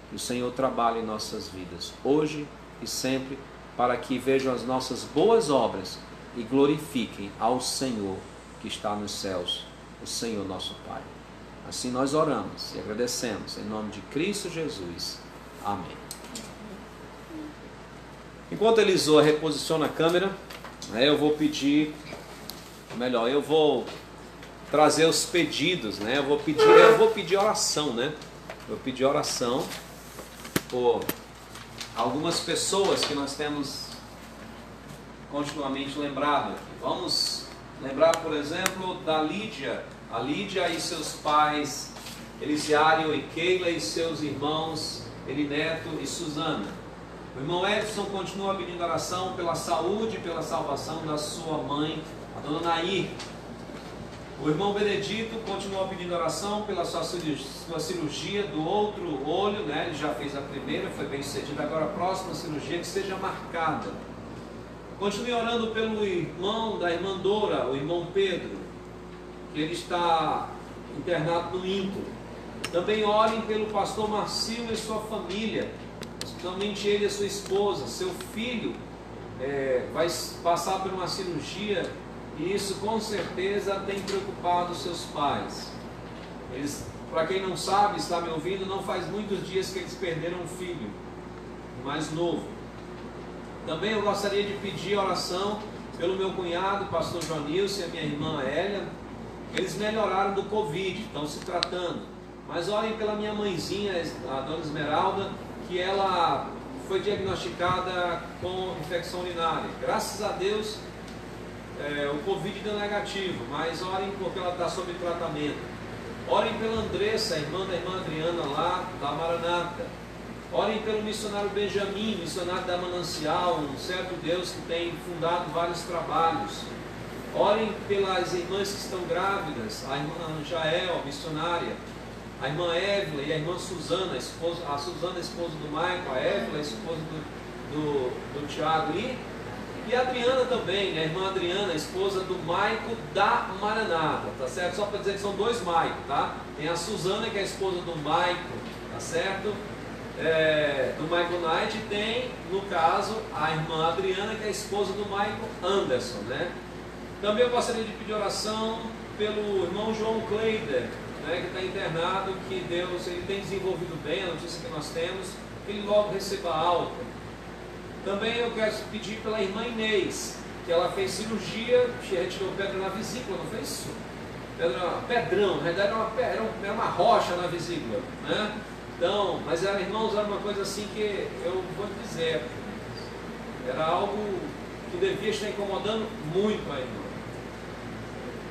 Que o Senhor trabalhe em nossas vidas, hoje e sempre, para que vejam as nossas boas obras e glorifiquem ao Senhor que está nos céus, o Senhor nosso Pai. Assim nós oramos e agradecemos em nome de Cristo Jesus. Amém. Enquanto Elisô reposiciona a câmera, eu vou pedir, melhor, eu vou trazer os pedidos, eu vou pedir oração, Vou pedir oração por algumas pessoas que nós temos continuamente lembrado. Vamos lembrar, por exemplo, da Lídia. A Lídia e seus pais, Elisiário e Keila, e seus irmãos Elineto e Suzana. O irmão Edson continua pedindo oração pela saúde e pela salvação da sua mãe, a dona Nair. O irmão Benedito continua pedindo oração pela sua cirurgia do outro olho, Ele já fez a primeira, foi bem sucedida, agora a próxima cirurgia que seja marcada. Continue orando pelo irmão da irmã Dora, o irmão Pedro, que ele está internado no INCO. Também orem pelo pastor Marcio e sua família, especialmente ele e sua esposa. Seu filho vai passar por uma cirurgia e isso com certeza tem preocupado seus pais. Eles, para quem não sabe, está me ouvindo, não faz muitos dias que eles perderam um filho mais novo. Também eu gostaria de pedir oração pelo meu cunhado, pastor Joanilson, e a minha irmã Hélia. Eles melhoraram do Covid, estão se tratando. Mas orem pela minha mãezinha, a dona Esmeralda, que ela foi diagnosticada com infecção urinária. Graças a Deus, o Covid deu negativo, mas orem porque ela está sob tratamento. Orem pela Andressa, irmã da irmã Adriana lá, da Maranata. Orem pelo missionário Benjamin, missionário da Manancial, um certo Deus que tem fundado vários trabalhos. Orem pelas irmãs que estão grávidas, a irmã Jael, missionária, a irmã Évila e a irmã Suzana, a Suzana, esposa do Maico, a Évila, esposa do Tiago, e a Adriana também, a irmã Adriana, esposa do Maico da Maranata, tá certo? Só para dizer que são dois Maico, tá? Tem a Suzana, que é a esposa do Maico, tá certo? Do Michael Knight, e tem, no caso, a irmã Adriana, que é a esposa do Michael Anderson, Também eu gostaria de pedir oração pelo irmão João Kleider, que está internado, que Deus, ele tem desenvolvido bem, a notícia que nós temos, que ele logo receba alta. Também eu quero pedir pela irmã Inês, que ela fez cirurgia, retirou pedra na vesícula, não fez isso? Pedrão, na verdade era uma rocha na vesícula, Então, mas irmãos, era uma coisa assim que eu vou dizer, era algo que devia estar incomodando muito a irmã.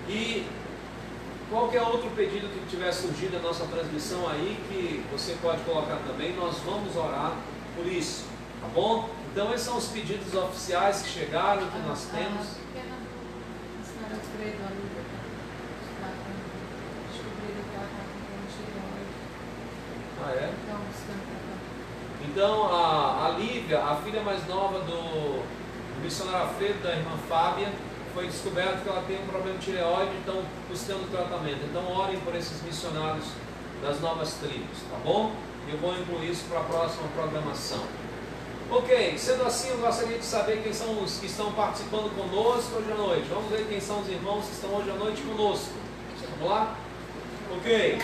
E qualquer outro pedido que tiver surgido na nossa transmissão aí, que você pode colocar também, nós vamos orar por isso, tá bom? Então esses são os pedidos oficiais que chegaram, que nós temos. Então a Lívia, a filha mais nova do missionário Alfredo, da irmã Fábia, foi descoberto que ela tem um problema de tireoide, então buscando tratamento. Então orem por esses missionários das novas tribos, tá bom? Eu vou incluir isso para a próxima programação. Ok, sendo assim, eu gostaria de saber quem são os que estão participando conosco hoje à noite. Vamos ver quem são os irmãos que estão hoje à noite conosco. Vamos lá? Ok.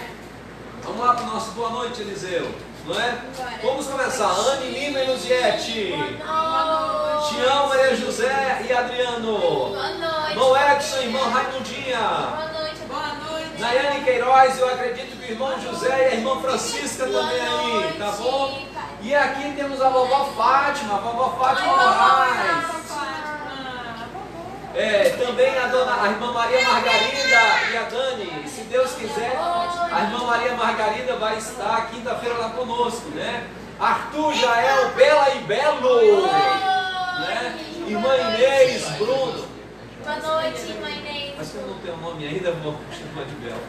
Vamos lá para o nosso boa noite, Eliseu. não é? Vamos começar. Anne, Lima e Luziete. Te amo, Maria José e Adriano. Boa noite. Irmão Edson, irmão Raimundinha. Boa noite. Boa noite. Nayane Queiroz, eu acredito que o irmão José e a irmã Francisca também aí, tá bom? E aqui temos a vovó Fátima Moraes. Também a irmã Maria Margarida e a Dani. Se Deus quiser, a irmã Maria Margarida vai estar quinta-feira lá conosco, né? Arthur, Jael, Bela e Belo, né? Irmã Inês, Bruno. Boa noite, irmã Inês. Mas que eu não tenho nome ainda, vou chamar de Belo.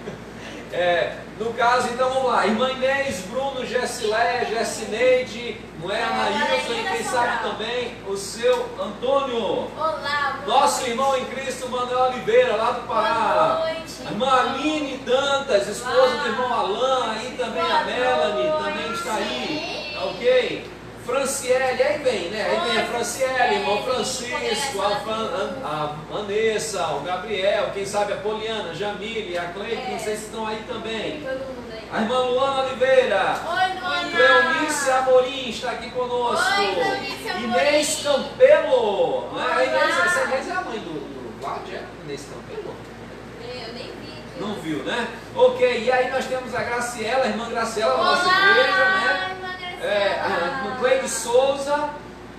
No caso, então vamos lá. Irmã Inês, Bruno, Gessileia, Gessineide, não é? Anaílson e quem sabe também o seu Antônio. Olá. Nosso irmão em Cristo, Manuel Oliveira, lá do Pará. Boa noite. A irmã Aline Dantas, esposa do irmão Alain, aí também a Melanie, também está aí, tá ok? Franciele, aí vem, né? Aí vem a Franciele, irmão Francisco, a Vanessa, o Gabriel, quem sabe a Poliana, Jamile, a Cleide, não sei se estão aí também. A irmã Luana Oliveira. Oi, Luana. Cleonice Amorim está aqui conosco. Oi, Cleonice Amorim. Inês Campelo. Né? Essa Inês é a mãe do Vlad, é? Inês Campelo? Eu nem vi aqui. Não viu, né? Ok, e aí nós temos a Graciela, a irmã Graciela da nossa Olá, igreja, né? irmã Graciela. A Cleide Souza,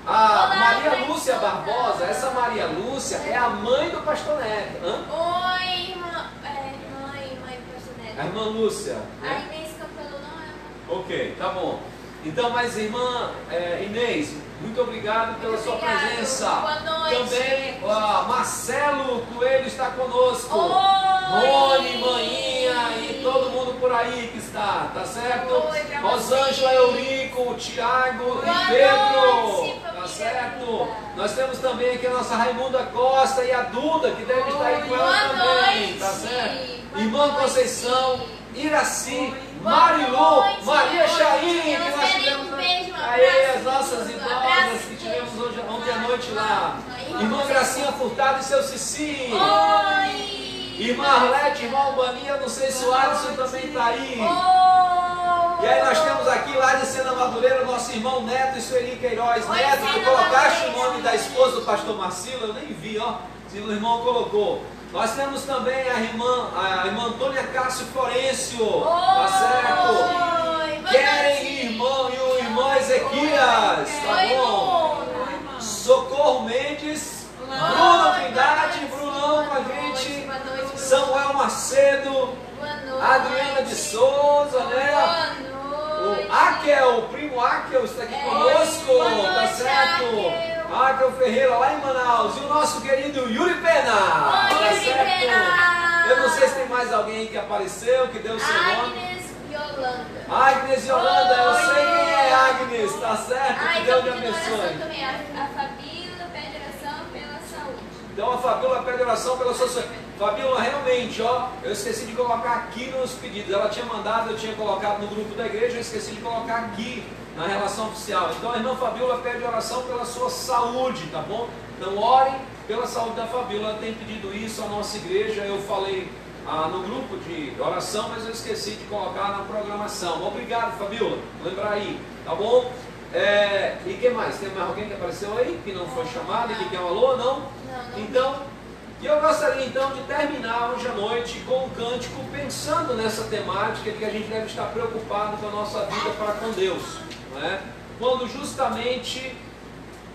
a Olá, Maria Cleide Lúcia Souza. Barbosa. Essa Maria Lúcia é a mãe do pastor Neto. Hã? Oi, irmã. Mãe do pastor A Neto. irmã Lúcia. A Né? Inês Campelo não é. Ok, tá bom. Então, mas irmã Inês, muito obrigado pela sua Obrigado. presença. Boa noite. Também Marcelo Coelho está conosco. Oi. Rony, Maninha e todo mundo por aí que está, tá certo? Oi pra Rosângela, vocês. Eurico, Tiago Boa e Pedro, noite, tá família certo? linda. Nós temos também aqui a nossa Raimunda Costa e a Duda, que deve estar aí com ela Boa também, noite. tá certo? Boa Irmã noite. Conceição, Iraci, Boa Marilu, noite. Maria Chaim, que Elas nós querem tivemos um beijo, um aí, abraço, as nossas um idosas abraço, que um tivemos beijo. ontem à noite lá. Irmã Irmã Gracinha Furtado e seu Cici. Oi. Irmã Arlete, irmão Baninha, não sei se o Alisson também está aí. Oi. E aí nós temos aqui lá de Sena Madureira o nosso irmão Neto e Sueli Queiroz. Oi, Neto, tu Sena colocaste o Madureira. nome da esposa do pastor Marcelo? Eu nem vi, ó. Se o irmão colocou. Nós temos também a irmã Antônia Cássio Florencio. Tá certo? Oi. Querem irmão e o irmão Ezequias. Tá Oi, bom? Mona. Socorro Mendes. Olá. Bruna Trindade, Brunão com a gente. Boa noite, Bruno. Samuel Macedo. Boa noite. Adriana de Souza, né? Boa noite. O Akel, o primo Akel está aqui conosco, boa noite, tá certo? Akel Ferreira lá em Manaus. E o nosso querido Yuri Pena. Oi, Tá Yuri certo? Pena. Eu não sei se tem mais alguém que apareceu, que deu o seu nome. Agnes Yolanda. Agnes Yolanda, eu Oi. sei quem é Agnes, tá certo? Que Deus te Então pedindo oração abençoe. também. A Fabíola pede oração pela saúde. Então a Fabíola pede oração pela sua saúde. Fabíola, realmente, ó, eu esqueci de colocar aqui nos pedidos. Ela tinha mandado, eu tinha colocado no grupo da igreja, eu esqueci de colocar aqui na relação oficial. Então a irmã Fabíola pede oração pela sua saúde, tá bom? Então orem pela saúde da Fabíola. Ela tem pedido isso à nossa igreja. Eu falei no grupo de oração, mas eu esqueci de colocar na programação. Obrigado, Fabíola. Vou lembrar aí, tá bom? E que mais? Tem mais alguém que apareceu aí, que não foi chamado e que quer um alô? Não? Então, e eu gostaria então de terminar hoje à noite com um cântico pensando nessa temática de que a gente deve estar preocupado com a nossa vida para com Deus, não é? Quando justamente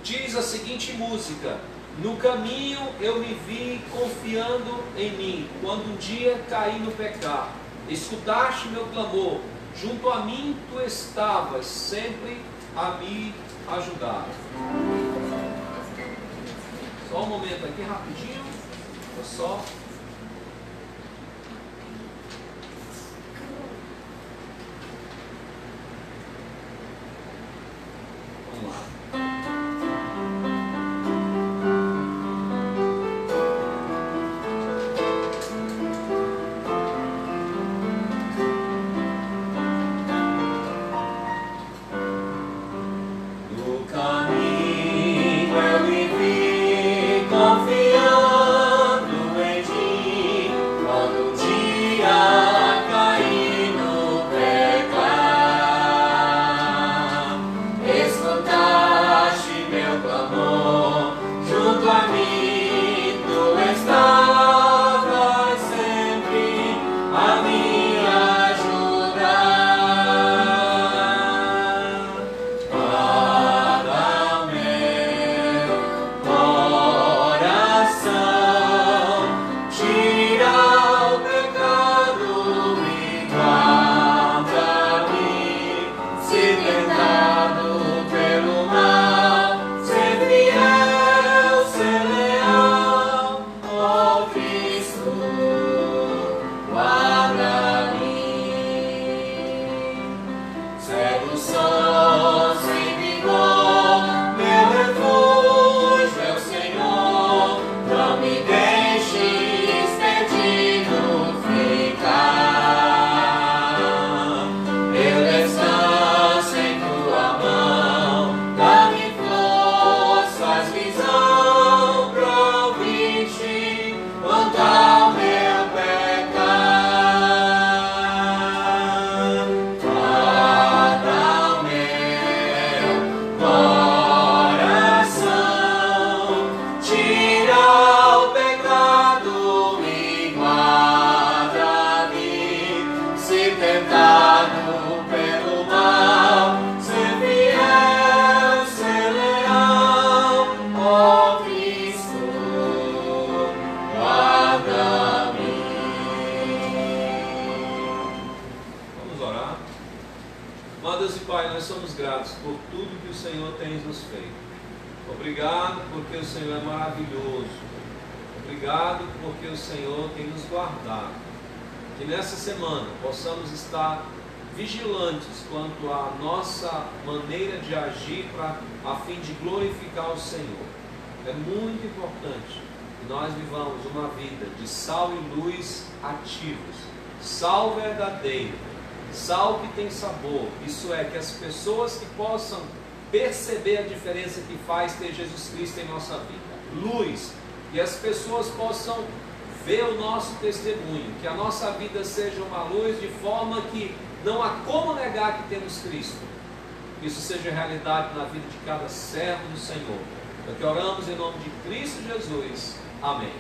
diz a seguinte música: no caminho eu me vi confiando em mim, quando um dia caí no pecado, escutaste meu clamor, junto a mim tu estavas, sempre a me ajudar. Só um momento aqui rapidinho. Só. Vamos lá. No caminho eu me vi confiando em ti, quando um dia caí no pecado, sou sem vigor, meu refúgio é o Senhor, não me deixes perdido ficar. Eu descanso em tua mão, dá-me forças, visão, prove-te quanto ao meu pecado. Guarda o meu coração, tira o pecado e guarda-me. Se tentado pelo mal, ser fiel, ser leal, ó Cristo, guarda-me. Vamos orar. Amado Deus e Pai, nós somos gratos por tudo que o Senhor tem nos feito. Obrigado porque o Senhor é maravilhoso. Obrigado porque o Senhor tem nos guardado. Que nessa semana possamos estar vigilantes quanto à nossa maneira de agir a fim de glorificar o Senhor. É muito importante que nós vivamos uma vida de sal e luz ativos, sal verdadeiro, sal que tem sabor. Isso é, que as pessoas que possam perceber a diferença que faz ter Jesus Cristo em nossa vida. Luz, que as pessoas possam ver o nosso testemunho, que a nossa vida seja uma luz de forma que não há como negar que temos Cristo. Que isso seja realidade na vida de cada servo do Senhor. É o que oramos em nome de Cristo Jesus. Amém.